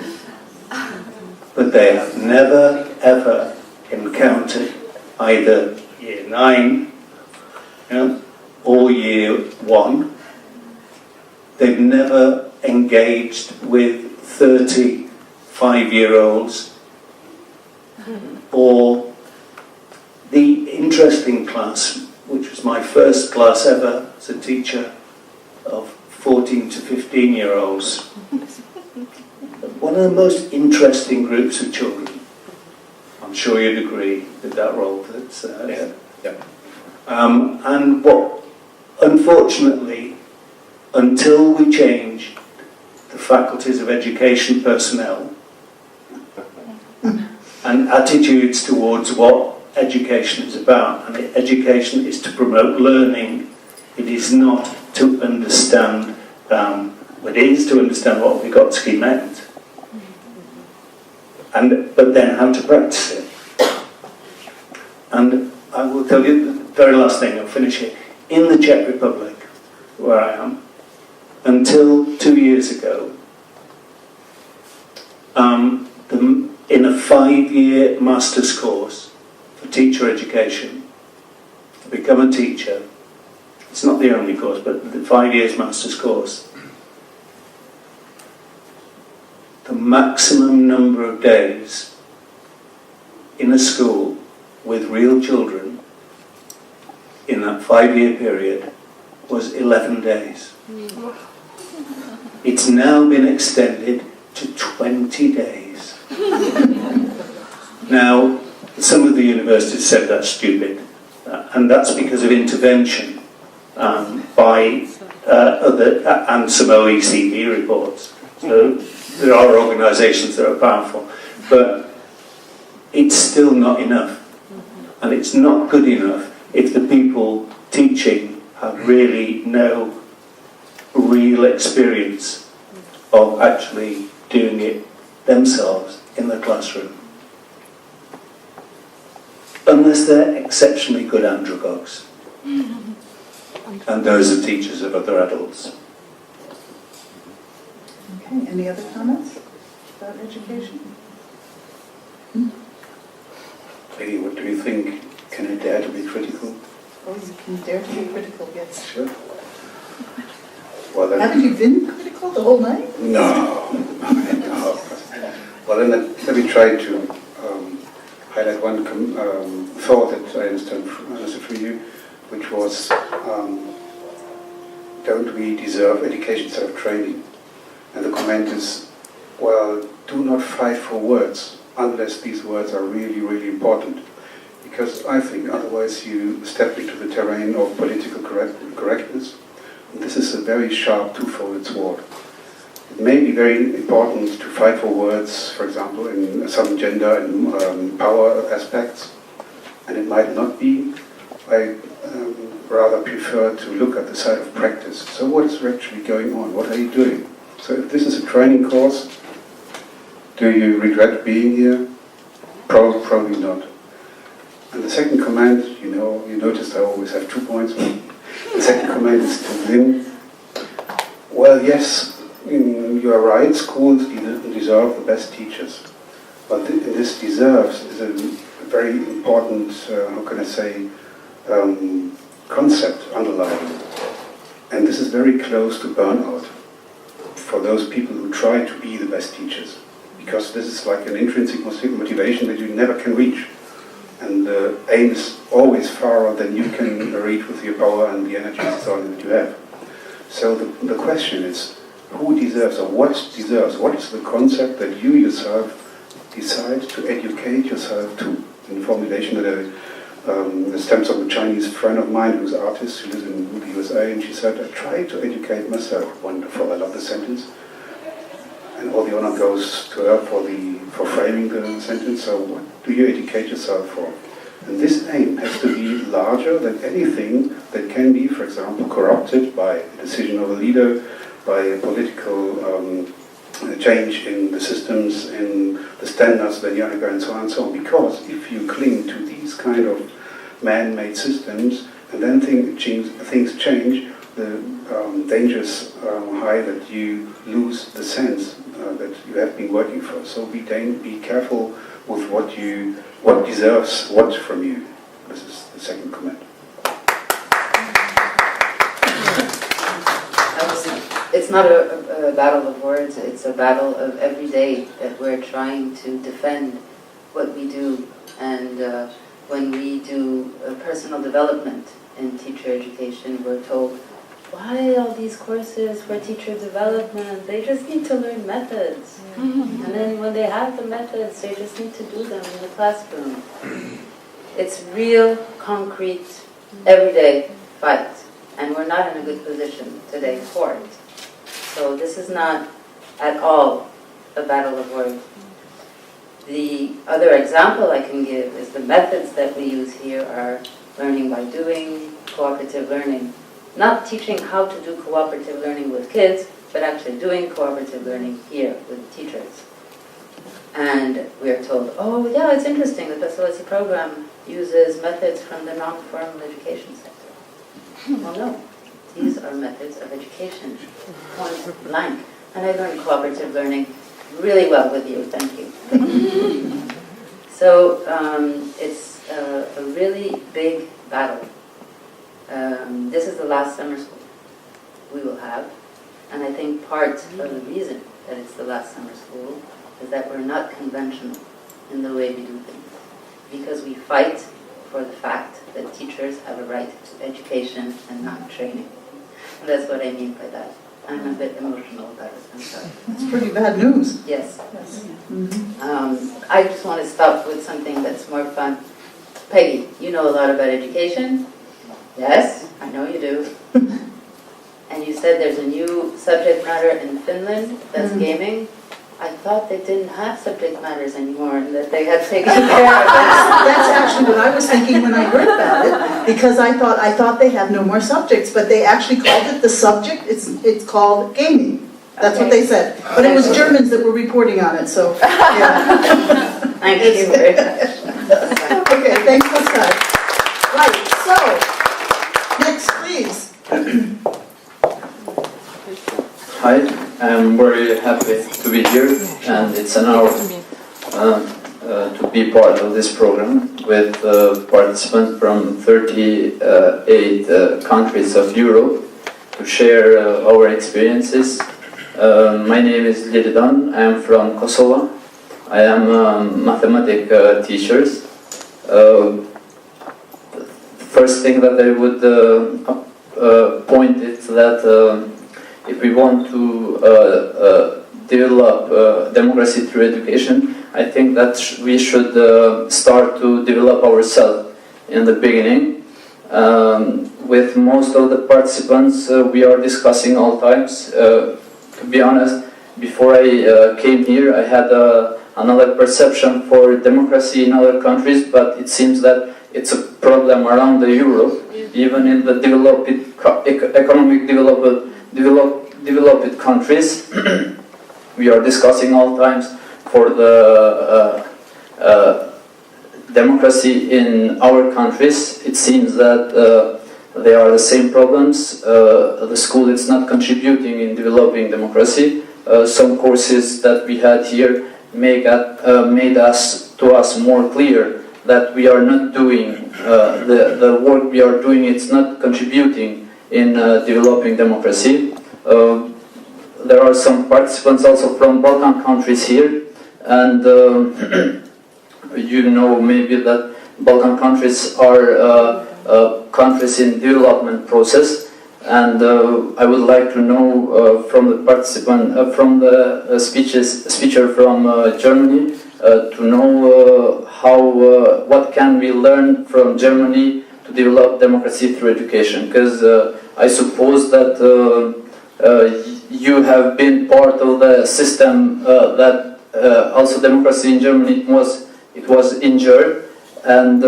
but they have never ever encountered either year 9 or year 1. They've never engaged with 30 5-year-olds or the interesting class, which was my first class ever as a teacher, of 14 to 15-year-olds. One of the most interesting groups of children. I'm sure you'd agree with that role. That's, and what, unfortunately, until we change the faculties of education personnel and attitudes towards what education is about, and education is to promote learning, it is not to understand, it is to understand what Vygotsky meant, but then how to practice it. And I will tell you the very last thing, I'll finish it. In the Czech Republic, where I am, until 2 years ago, in a 5-year master's course for teacher education, to become a teacher, it's not the only course, but the 5 years master's course, the maximum number of days in a school with real children in that 5-year period was 11 days. It's now been extended to 20 days. Now, some of the universities said that's stupid, and that's because of intervention by and some OECD reports. So there are organisations that are powerful, but it's still not enough, and it's not good enough if the people teaching have really no real experience of actually doing it themselves in the classroom. Unless they're exceptionally good andragogues. And those are teachers of other adults. Okay, any other comments about education? Lady, what do you think? Can I dare to be critical? Oh, you can dare to be critical, yes. Sure. Well, then, haven't you been critical the whole night? No. No. Well, then let me try to highlight one thought that I understood from you, which was, don't we deserve education instead of training? And the comment is, well, do not fight for words unless these words are really, really important. Because I think otherwise you step into the terrain of political correctness. And this is a very sharp two-folded sword. It may be very important to fight for words, for example, in some gender and power aspects, and it might not be. I rather prefer to look at the side of practice. So what is actually going on? What are you doing? So if this is a training course, do you regret being here? Probably not. And the second comment, you noticed I always have 2 points. The second comment is to Lynn. Well, yes, you are right, schools deserve the best teachers. But this deserves is a very important, how can I say, concept underlying. And this is very close to burnout for those people who try to be the best teachers. Because this is like an intrinsic motivation that you never can reach. And the aim is always farther than you can reach with your power and the energy that you have. So the question is, who deserves or what deserves? What is the concept that you yourself decide to educate yourself to? In the formulation that stems from a Chinese friend of mine who's an artist who lives in the USA, and she said, I try to educate myself. Wonderful, I love the sentence. And all the honor goes to her for framing the sentence. So what do you educate yourself for? And this aim has to be larger than anything that can be, for example, corrupted by a decision of a leader, by a political change in the systems, in the standards that you undergo, and so on and so on. Because if you cling to these kind of man-made systems, and then things change, the danger is high that you lose the sense that you have been working for. So be careful with what deserves what from you. This is the second comment. It's not a battle of words, it's a battle of every day that we're trying to defend what we do. And when we do personal development in teacher education, we're told, why all these courses for teacher development? They just need to learn methods. And then when they have the methods, they just need to do them in the classroom. It's real, concrete, everyday fight. And we're not in a good position today for it. So this is not at all a battle of words. The other example I can give is the methods that we use here are learning by doing, cooperative learning. Not teaching how to do cooperative learning with kids, but actually doing cooperative learning here with teachers. And we're told, oh yeah, it's interesting, the Pestalozzi program uses methods from the non-formal education sector. Well, no, these are methods of education, point blank. And I learned cooperative learning really well with you, thank you. So it's a really big battle. This is the last summer school we will have, and I think part of the reason that it's the last summer school is that we're not conventional in the way we do things, because we fight for the fact that teachers have a right to education and not training. That's what I mean by that. I'm a bit emotional about it. I'm sorry. It's pretty bad news. Yes. Mm-hmm. I just want to stop with something that's more fun. Peggy, you know a lot about education? Yes, I know you do. And you said there's a new subject matter in Finland that's gaming. I thought they didn't have subject matters anymore and that they had taken care of it. That's actually what I was thinking when I heard about it, because I thought they have no more subjects, but they actually called it the subject. It's called gaming. That's what they said. But it was Germans that were reporting on it, so yeah. Thank you very much. Okay, thanks, Pascal. Right, so next, please. Hi, I'm very happy to be here, and it's an honor to be part of this program with participants from 38 countries of Europe to share our experiences. My name is Liridan. I am from Kosovo. I am a mathematics teacher. First thing that I would point is that if we want to develop democracy through education, I think that we should start to develop ourselves in the beginning. With most of the participants, we are discussing all times. To be honest, before I came here, I had another perception for democracy in other countries, but it seems that it's a problem around the Europe, even in the economic developed countries. We are discussing all times for the democracy in our countries. It seems that there are the same problems. The school is not contributing in developing democracy. Some courses that we had here made us more clear that we are not doing the work we are doing. It's not contributing in developing democracy. There are some participants also from Balkan countries here, and you know maybe that Balkan countries are countries in development process, and I would like to know from the participant, from the speaker from Germany, to know what can we learn from Germany to develop democracy through education, because I suppose that you have been part of the system that also democracy in Germany it was injured, and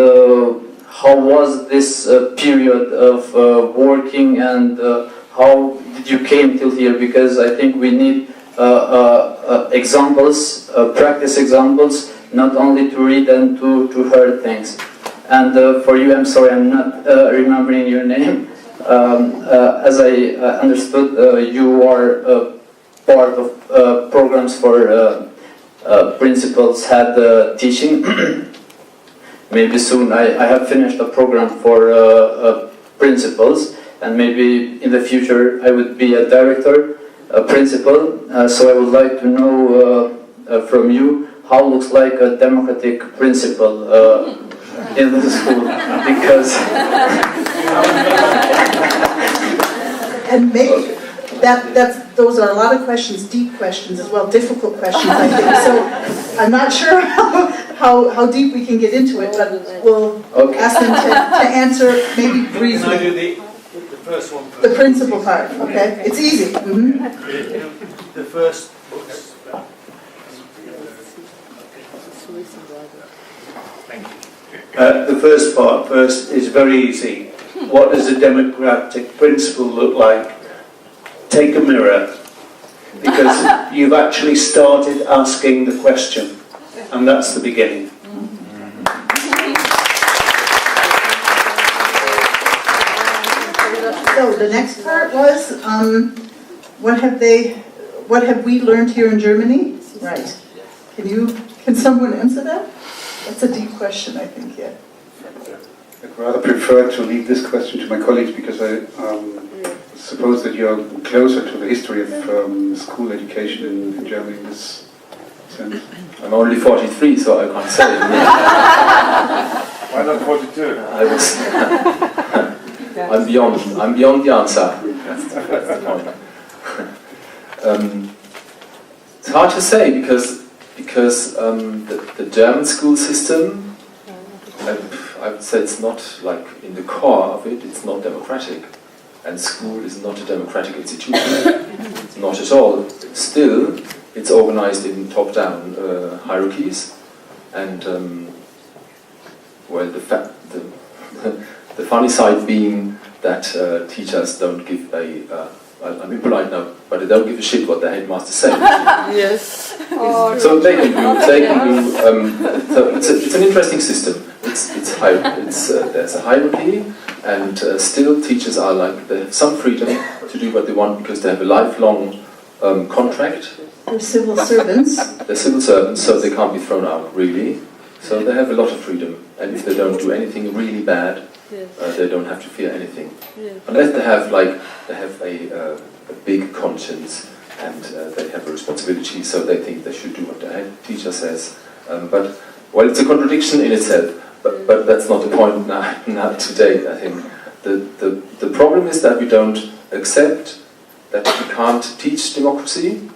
how was this period of working, and how did you came till here? Because I think we need examples, practice examples, not only to read and to hear things. And for you, I'm sorry, I'm not remembering your name. As I understood, you are part of programs for principals had teaching. Maybe soon I have finished a program for principals, and maybe in the future I would be a director, a principal. So I would like to know from you how looks like a democratic principal in the school, because and maybe those are a lot of questions, deep questions as well, difficult questions, I think. So I'm not sure how deep we can get into it, but we'll ask them to answer maybe briefly. Can I do the first one first? The principal part, okay? It's easy. Mm-hmm. The first. Thank you. The first part first is very easy. What does a democratic principle look like? Take a mirror, because you've actually started asking the question, and that's the beginning. So the next part was, what have we learned here in Germany? Right. Can someone answer that? That's a deep question, I think, yeah. I'd rather prefer to leave this question to my colleagues, because I suppose that you're closer to the history of school education in Germany in this sense. I'm only 43, so I can't say. Why not 42? I'm beyond the answer. That's the point. It's hard to say because the German school system, I would say it's not like in the core of it, it's not democratic. And school is not a democratic institution, not at all. Still, it's organized in top-down hierarchies, and well, the funny side being that teachers don't give I'm impolite now, but they don't give a shit what the headmaster says. Yes. So they can do. So it's an interesting system. There's a hierarchy, and still teachers are like they have some freedom to do what they want because they have a lifelong contract. They're civil servants. They're civil servants, so they can't be thrown out really. So they have a lot of freedom, and if they don't do anything really bad, they don't have to fear anything, unless they have a big conscience and they have a responsibility, so they think they should do what the head teacher says. But well, it's a contradiction in itself. But that's not the point now today. I think the problem is that we don't accept that we can't teach democracy.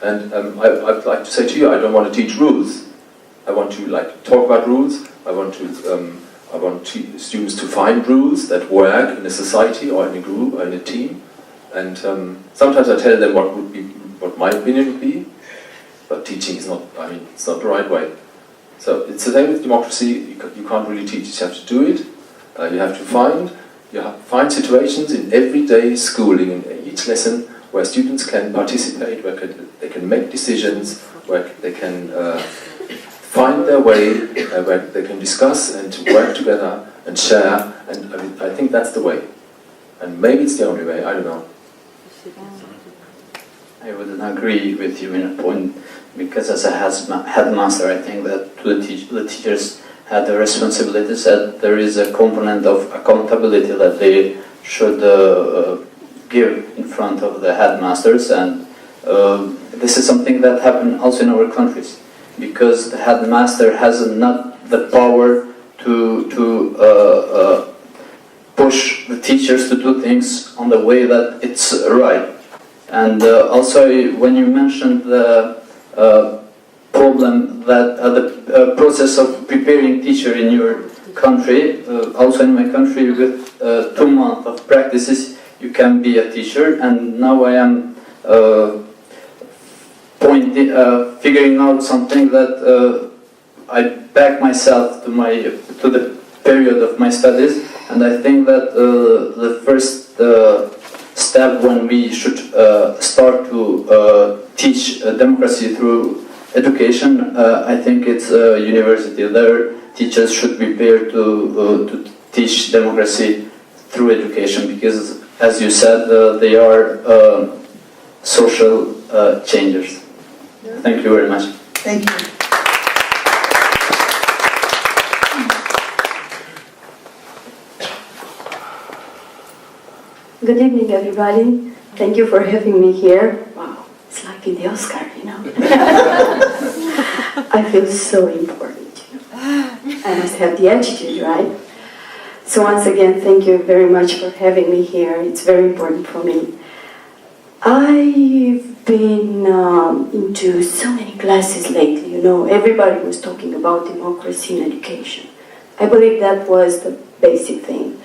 And I'd like to say to you, I don't want to teach rules. I want to talk about rules. I want students to find rules that work in a society or in a group or in a team. And sometimes I tell them what my opinion would be. But teaching is not. It's not the right way. So it's the same with democracy. You can't really teach. You have to do it. You have to find situations in everyday schooling in each lesson where students can participate, where they can make decisions, where they can find their way, where they can discuss and work together and share. And I think that's the way. And maybe it's the only way. I don't know. I wouldn't agree with you in a point, because as a headmaster, I think that the teachers had the responsibilities, that there is a component of accountability that they should give in front of the headmasters, and this is something that happened also in our countries, because the headmaster has not the power to push the teachers to do things on the way that it's right. And also, when you mentioned the problem that the process of preparing teacher in your country, also in my country, with 2 months of practices, you can be a teacher. And now I am figuring out something that I back myself to the period of my studies, and I think that the first step when we should start to teach democracy through education, I think it's university. There, teachers should be prepared to teach democracy through education, because, as you said, they are social changers. Thank you very much. Thank you. Good evening, everybody. Thank you for having me here. Wow, it's like in the Oscar, you know. I feel so important, you know. I must have the attitude, right? So once again, thank you very much for having me here. It's very important for me. I've been into so many classes lately, you know. Everybody was talking about democracy in education. I believe that was the basic thing.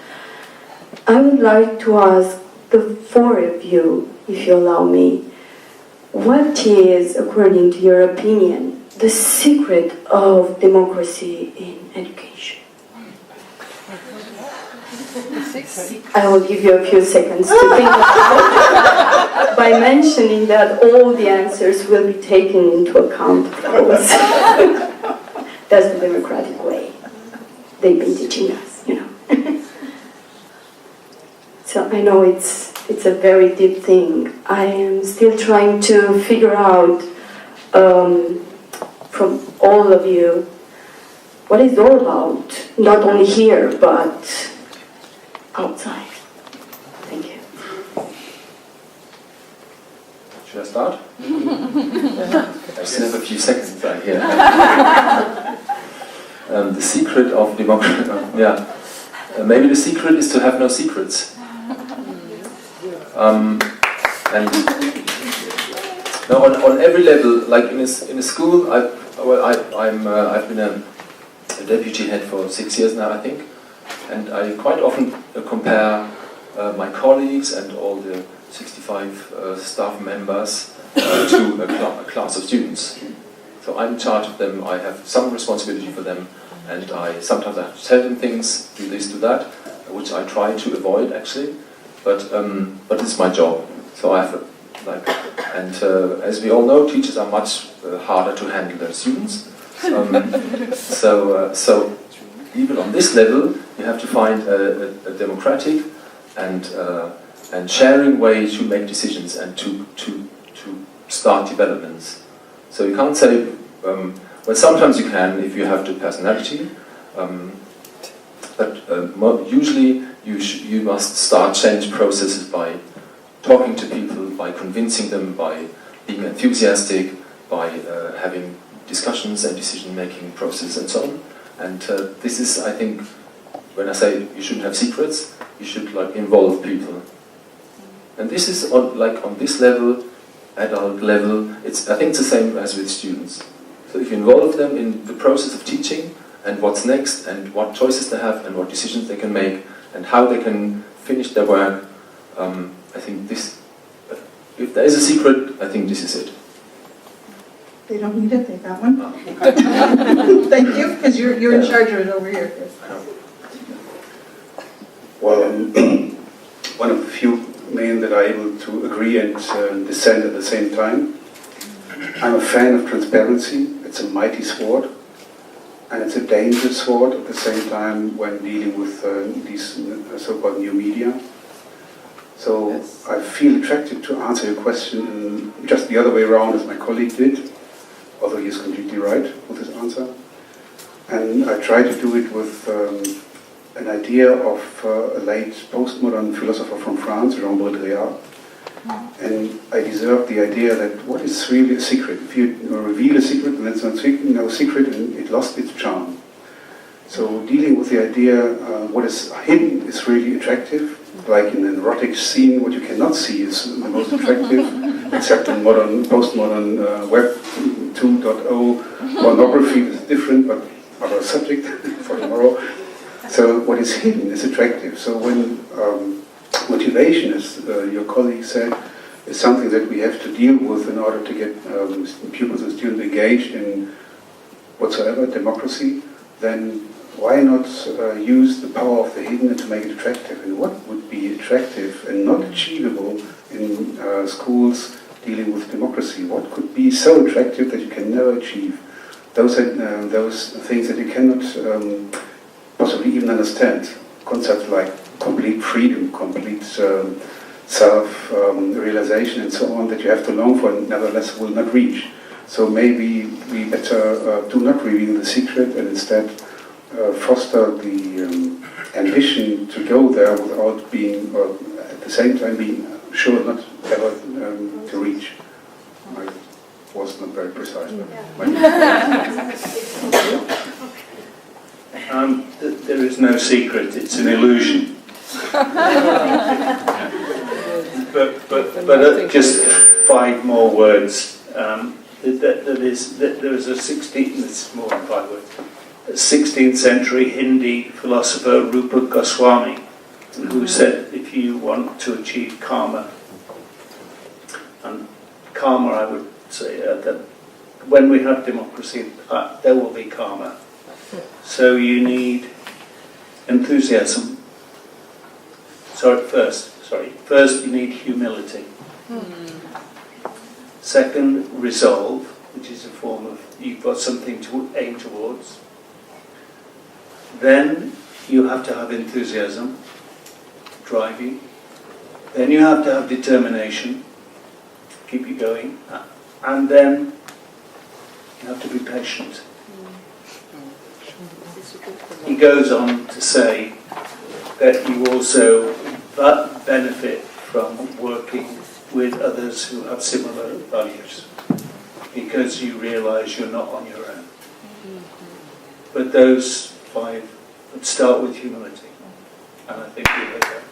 I would like to ask the four of you, if you allow me, what is, according to your opinion, the secret of democracy in education? I will give you a few seconds to think about it by mentioning that all the answers will be taken into account, of course. That's the democratic way. They've been teaching us, you know. So I know it's a very deep thing. I am still trying to figure out from all of you what it's all about, not only here, but outside. Thank you. Should I start? I still have a few seconds right here. The secret of democracy, maybe the secret is to have no secrets. And now on every level, like in a school, I've been a deputy head for 6 years now, I think, and I quite often compare my colleagues and all the 65 staff members to a class of students. So I'm in charge of them, I have some responsibility for them, and sometimes I have to tell them things, do this, do that, which I try to avoid actually, but it's my job. So I have as we all know, teachers are much harder to handle than students. So even on this level, you have to find a democratic and sharing way to make decisions and to start developments. So you can't say, well, sometimes you can if you have the personality, but usually you must start change processes by talking to people, by convincing them, by being enthusiastic, by having discussions and decision-making process and so on. And this is, I think, when I say you shouldn't have secrets, you should involve people. And this is on this level, adult level, I think it's the same as with students. So if you involve them in the process of teaching and what's next and what choices they have and what decisions they can make and how they can finish their work, I think if there is a secret, I think this is it. They don't need it, they got one. Thank you, because you're in charge of it over here. Well, one of the few men that are able to agree and dissent at the same time. I'm a fan of transparency. It's a mighty sword, and it's a dangerous sword at the same time when dealing with these so-called new media. So I feel attracted to answer your question just the other way around as my colleague did, although he is completely right with his answer. And I try to do it with an idea of a late postmodern philosopher from France, Jean Baudrillard. And I deserve the idea that what is really a secret? If you reveal a secret, then it's no secret and it lost its charm. So dealing with the idea what is hidden is really attractive. Like in an erotic scene, what you cannot see is the most attractive, except in postmodern Web 2.0 pornography is different, but other subject for tomorrow. So what is hidden is attractive. So when motivation, as your colleague said, is something that we have to deal with in order to get pupils and students engaged in whatsoever democracy, then why not use the power of the hidden and to make it attractive? And what would be attractive and not achievable in schools dealing with democracy? What could be so attractive that you can never achieve? Those things that you cannot possibly even understand. Concepts like complete freedom, complete self-realization and so on that you have to long for and nevertheless will not reach. So maybe we better do not reveal the secret and instead foster the ambition to go there without being, or at the same time being sure not ever to reach. I was not very precise. There is no secret, it's an illusion. but just 5 more words. There is a 16th century Hindi philosopher Rupa Goswami who said if you want to achieve karma, and karma I would say that when we have democracy there will be karma. So you need enthusiasm. First you need humility. Second, resolve, which is a form of you've got something to aim towards. Then you have to have enthusiasm, driving. Then you have to have determination, keep you going. And then you have to be patient. He goes on to say that you also benefit from working with others who have similar values, because you realise you're not on your own. But those 5 would start with humility, and I think we heard that.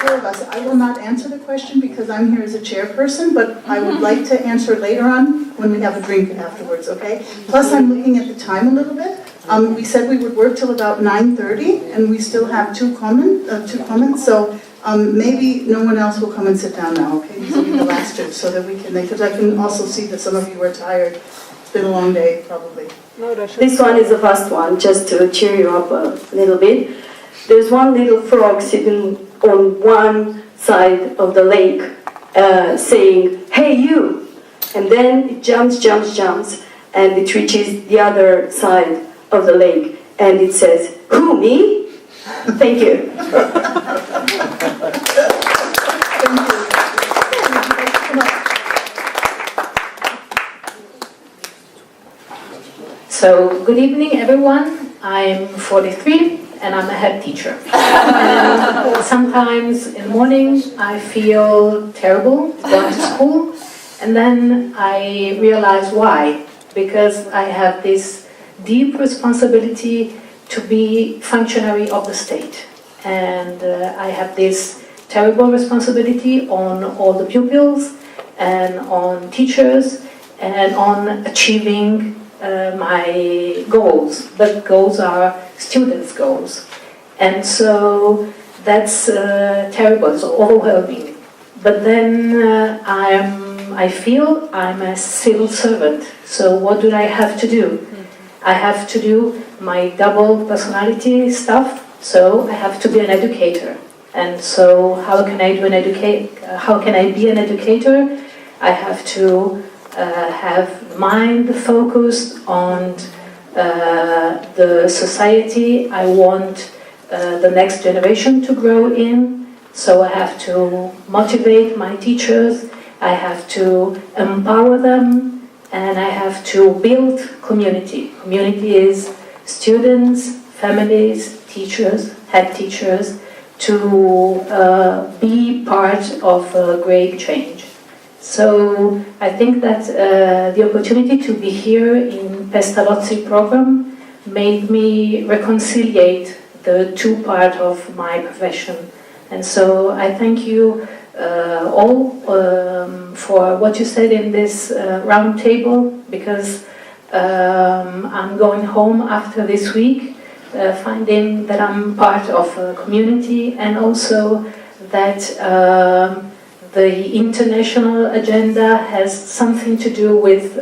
four of us. I will not answer the question because I'm here as a chairperson, but I would like to answer it later on when we have a drink afterwards, okay? Plus, I'm looking at the time a little bit. We said we would work till about 9:30, and we still have two comments, so maybe no one else will come and sit down now, okay? These will be the last two, so that we can, because I can also see that some of you are tired. It's been a long day, probably. This one is the first one, just to cheer you up a little bit. There's one little frog sitting on one side of the lake saying, "Hey you!" And then it jumps, and it reaches the other side of the lake, and it says, "Who, me?" Thank you. So, good evening everyone. I'm 43 and I'm a head teacher. And sometimes in the morning I feel terrible going to school, and then I realize why. Because I have this deep responsibility to be functionary of the state. And I have this terrible responsibility on all the pupils and on teachers and on achieving my goals. But goals are students' goals. And so that's terrible, it's overwhelming. But then I feel I'm a civil servant. So what do I have to do? I have to do my double personality stuff, so I have to be an educator. And so how can I be an educator? I have to have mind focused on the society I want the next generation to grow in. So I have to motivate my teachers, I have to empower them, and I have to build community. Community is students, families, teachers, head teachers, to be part of a great change. So I think that the opportunity to be here in Pestalozzi program made me reconciliate the two parts of my profession. And so I thank you all for what you said in this round table, because I'm going home after this week finding that I'm part of a community, and also that the international agenda has something to do with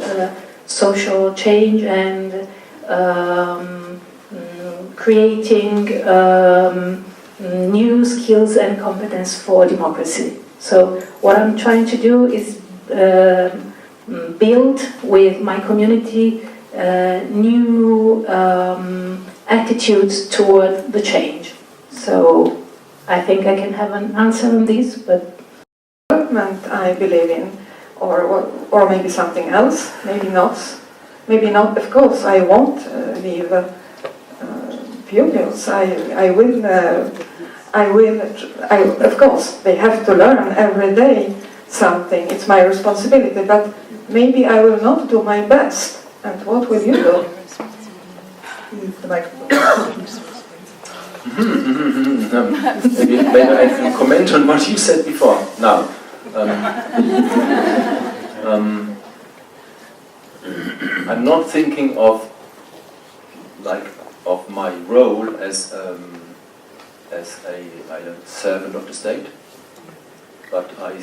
social change and creating new skills and competence for democracy. So what I'm trying to do is build with my community new attitudes toward the change. So I think I can have an answer on this, but development I believe in, or maybe something else, maybe not. Maybe not, of course, I won't leave pupils. I will, of course, they have to learn every day something. It's my responsibility, but maybe I will not do my best. And what will you do? Maybe I can comment on what you said before. Now, I'm not thinking of my role as a servant of the state, but I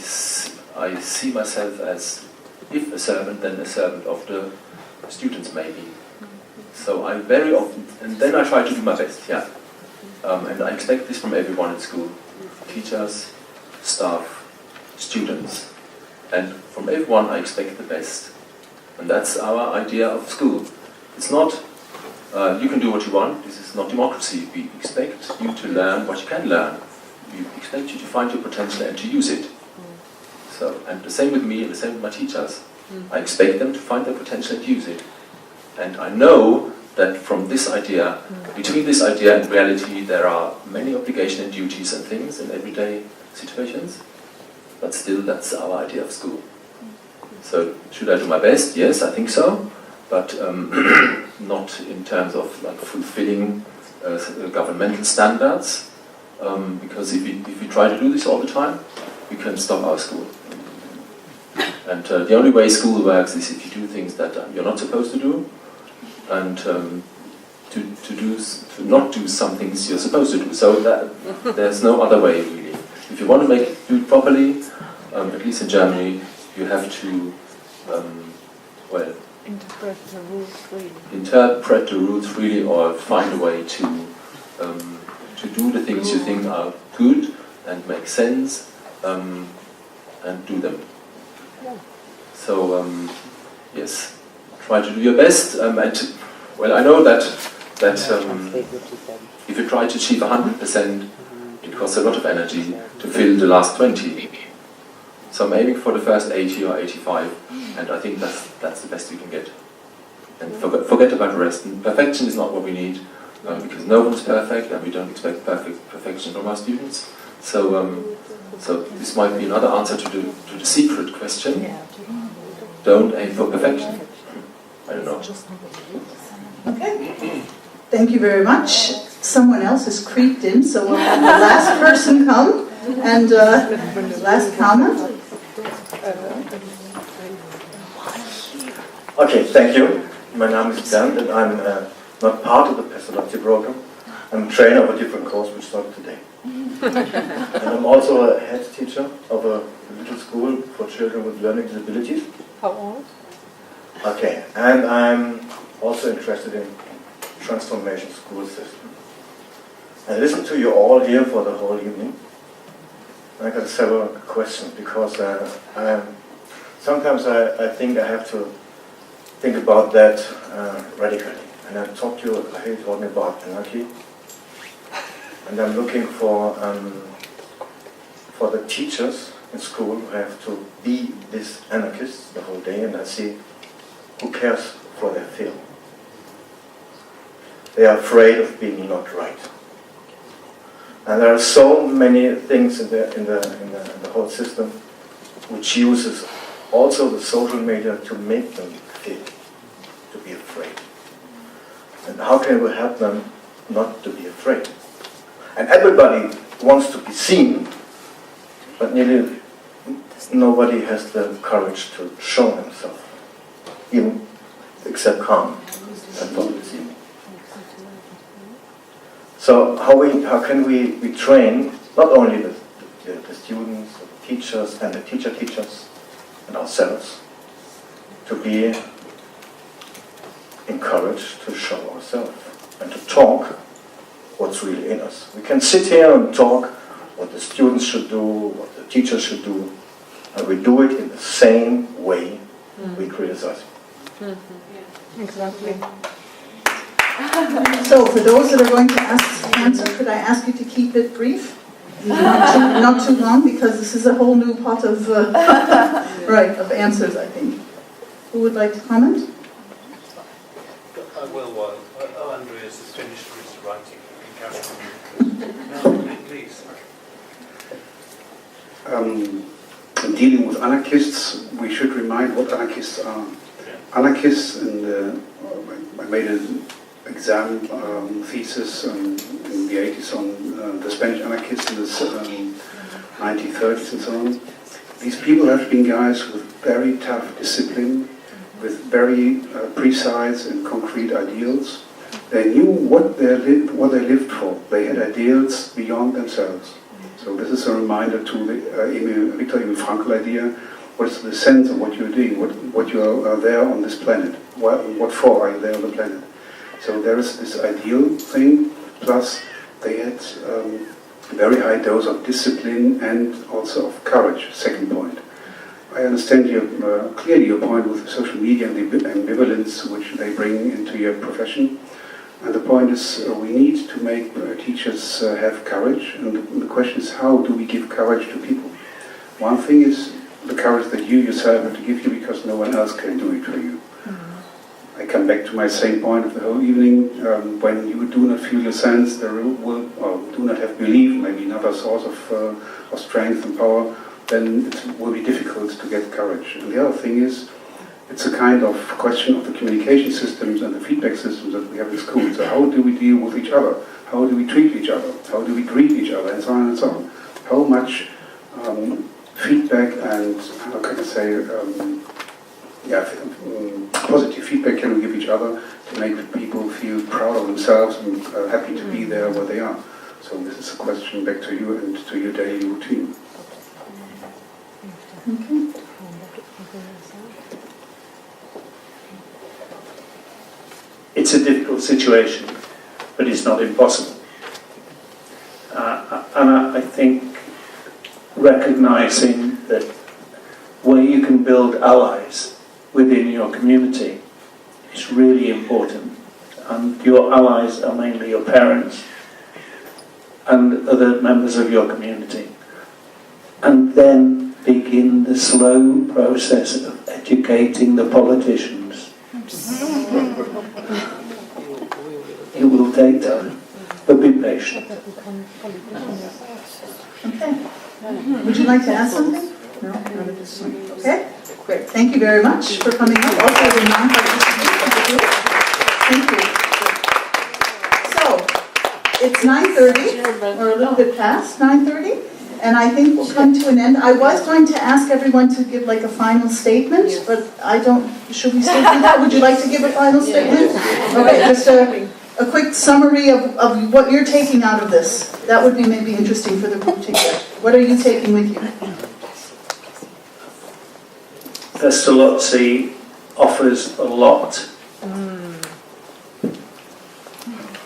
see myself as, if a servant, then a servant of the students maybe. So I very often, and then I try to do my best, yeah. And I expect this from everyone in school, teachers, staff, students. And from everyone I expect the best. And that's our idea of school. It's not, you can do what you want, this is not democracy. We expect you to learn what you can learn. We expect you to find your potential and to use it. So, and the same with me and the same with my teachers. I expect them to find their potential and use it. And I know that from this idea, between this idea and reality, there are many obligations and duties and things in everyday situations. But still, that's our idea of school. So, should I do my best? Yes, I think so. But not in terms of like fulfilling governmental standards. because if we try to do this all the time, we can stop our school. And the only way school works is if you do things that you're not supposed to do, and to not do some things you're supposed to do. So that there's no other way really. If you want to do it properly, at least in Germany, you have to interpret the rules freely, or find a way to do the things you think are good and make sense, and do them. So yes, try to do your best. And well, I know that if you try to achieve 100%, it costs a lot of energy to fill the last 20. So I'm aiming for the first 80 or 85, and I think that's the best we can get. And forget about the rest. And perfection is not what we need, because no one's perfect, and we don't expect perfection from our students. So this might be another answer to the secret question. Don't aim for perfection. I don't know. Okay. Thank you very much. Someone else has creeped in, so we'll have the last person come and last comment. Okay, thank you. My name is Bernd, and I'm not part of the Pestalozzi program. I'm a trainer of a different course which started today. And I'm also a head teacher of a little school for children with learning disabilities. How old? Okay, and I'm also interested in transformation school system. I listened to you all here for the whole evening. I got several questions because sometimes I think I have to think about that radically. And I talked to you, I hear you talking about anarchy. And I'm looking for the teachers in school who have to be these anarchists the whole day, and I see who cares for their field. They are afraid of being not right. And there are so many things in the whole system which uses also the social media to make them feel, to be afraid. And how can we help them not to be afraid? And everybody wants to be seen, but nearly nobody has the courage to show himself, even except calm and public seen. So how can we train not only the students, the teachers, and the teachers, and ourselves to be encouraged to show ourselves and to talk what's really in us. We can sit here and talk what the students should do, what the teachers should do, and we do it in the same way we criticize. Exactly. So, for those that are going to answer, could I ask you to keep it brief? Not too long, because this is a whole new pot of of answers, I think. Who would like to comment? I will, while Andreas has finished his writing. No, please. In dealing with anarchists, we should remind what anarchists are. Anarchists, I made an exam thesis in the 80s on the Spanish anarchists in the 1930s and so on. These people have been guys with very tough discipline, with very precise and concrete ideals. They knew what they lived for. They had ideals beyond themselves. So this is a reminder to the Viktor Emil Frankl idea. What is the sense of what you're doing? What you are there on this planet? What for are you there on the planet? So there is this ideal thing. Plus, they had a very high dose of discipline and also of courage. Second point. I understand clearly your point with social media and the ambivalence which they bring into your profession. And the point is we need to make teachers have courage. And the question is, how do we give courage to people? One thing is the courage that you yourself have to give you because no one else can do it for you. I come back to my same point of the whole evening. When you do not feel your sense, do not have belief, maybe another source of strength and power, then it will be difficult to get courage. And the other thing is, it's a kind of question of the communication systems and the feedback systems that we have in school. So how do we deal with each other? How do we treat each other? How do we greet each other? And so on and so on. How much feedback and, how can I say, positive feedback can we give each other to make people feel proud of themselves and happy to be there where they are? So this is a question back to you and to your daily routine. Okay. It's a difficult situation, but it's not impossible. And I think recognizing that where you can build allies within your community is really important. And your allies are mainly your parents and other members of your community. And then begin the slow process of educating the politicians. It will take time, but be patient. Okay. Would you like to add something? No, not at this point. Okay, great. Thank you very much for coming up. Also, the non-participants. Thank you. So, it's 9:30, or a little bit past 9:30, and I think we'll come to an end. I was going to ask everyone to give like a final statement, but I don't, should we still do that? Would you like to give a final statement? Okay, just a quick summary of what you're taking out of this. That would be maybe interesting for the group to get. What are you taking with you? Pestalozzi offers a lot.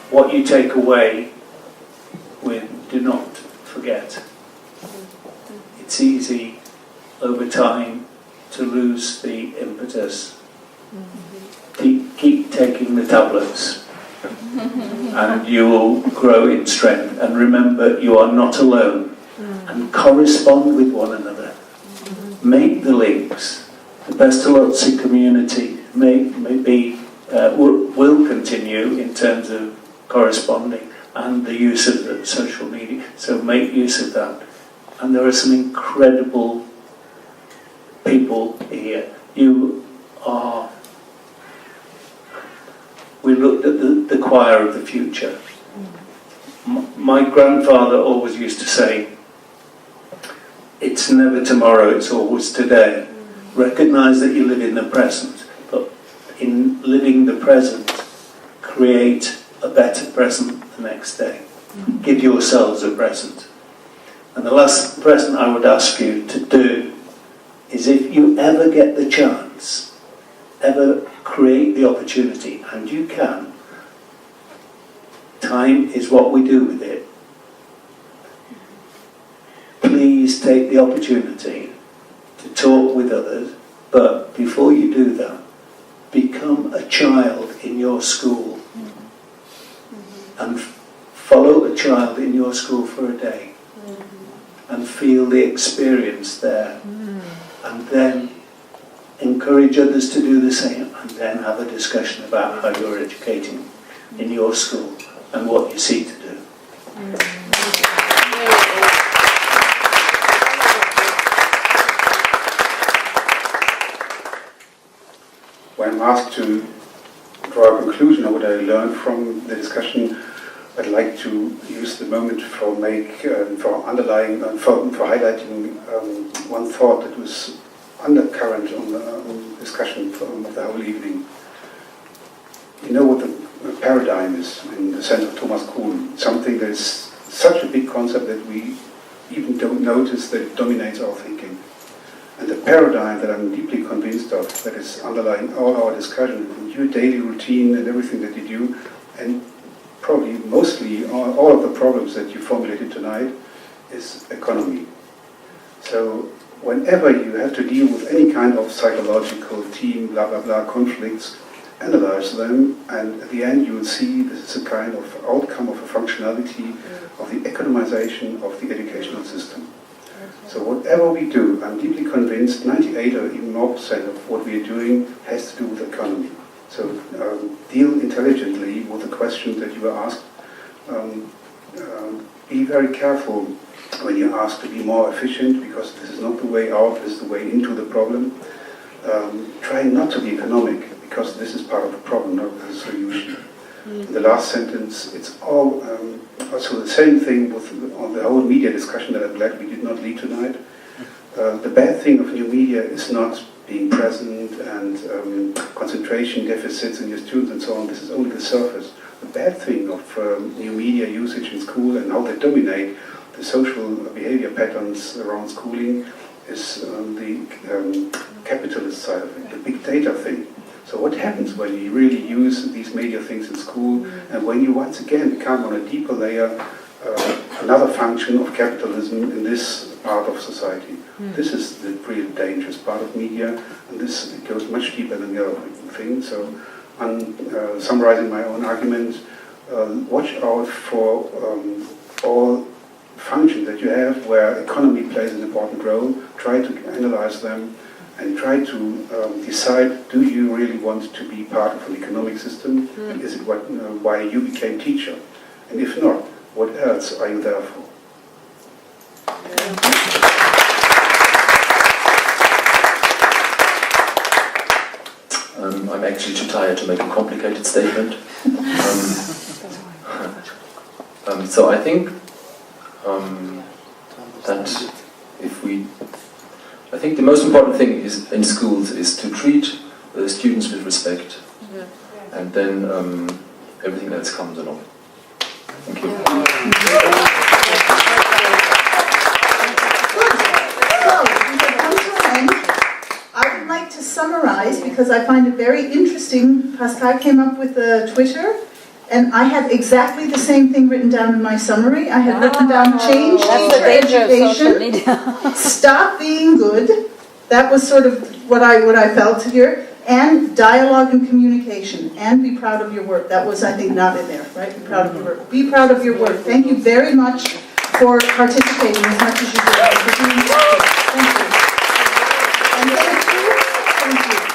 What you take away with do not forget. It's easy over time to lose the impetus. Keep taking the tablets and you will grow in strength. And remember, you are not alone. And correspond with one another. Make the links. The Pestalozzi community will continue in terms of corresponding and the use of the social media. So make use of that. And there are some incredible people here. We looked at the choir of the future. My grandfather always used to say, it's never tomorrow, it's always today. Recognise that you live in the present, but in living the present, create a better present the next day. Give yourselves a present. And the last present I would ask you to do is, if you ever get the chance, ever create the opportunity, and you can, time is what we do with it. Please take the opportunity to talk with others, but before you do that, become a child in your school and follow a child in your school for a day and feel the experience there, and then encourage others to do the same, and then have a discussion about how you're educating in your school and what you seek to do. When I'm asked to draw a conclusion of what I learned from the discussion, I'd like to use the moment for underlying and for highlighting one thought that was undercurrent on the discussion of the whole evening. You know what the paradigm is in the sense of Thomas Kuhn, something that is such a big concept that we even don't notice that it dominates our thinking. And the paradigm that I'm deeply convinced of, that is underlying all our discussion, your daily routine and everything that you do, and probably mostly all of the problems that you formulated tonight, is economy. So whenever you have to deal with any kind of psychological team, blah, blah, blah, conflicts, analyze them, and at the end you will see this is a kind of outcome of a functionality of the economization of the educational system. So whatever we do, I'm deeply convinced 98 or even more % of what we are doing has to do with economy. So deal intelligently with the questions that you were asked. Be very careful when you're asked to be more efficient, because this is not the way out, this is the way into the problem. Try not to be economic, because this is part of the problem, not the solution. In the last sentence, it's all also the same thing with on the whole media discussion that I'm glad we did not lead tonight. The bad thing of new media is not being present and concentration deficits in your students and so on. This is only the surface. The bad thing of new media usage in school and how they dominate the social behavior patterns around schooling is the capitalist side of it, the big data thing. So what happens when you really use these media things in school and when you once again become on a deeper layer another function of capitalism in this part of society? This is the real dangerous part of media, and this goes much deeper than the other thing. So I'm summarizing my own argument. Watch out for all functions that you have where economy plays an important role. Try to analyze them and try to decide, do you really want to be part of an economic system? And is it why you became teacher? And if not, what else are you there for? I'm actually too tired to make a complicated statement. So I think that I think the most important thing is in schools is to treat the students with respect, and then everything else comes along. Thank you. I would like to summarize because I find it very interesting. Pascal came up with the Twitter, and I had exactly the same thing written down in my summary. I had written down change teacher education, stop being good. That was sort of what I felt here. And dialogue and communication, and be proud of your work. That was, I think, not in there, right? Be proud of your work. Be proud of your work. Thank you very much for participating as much as you did. Thank you. And thank you.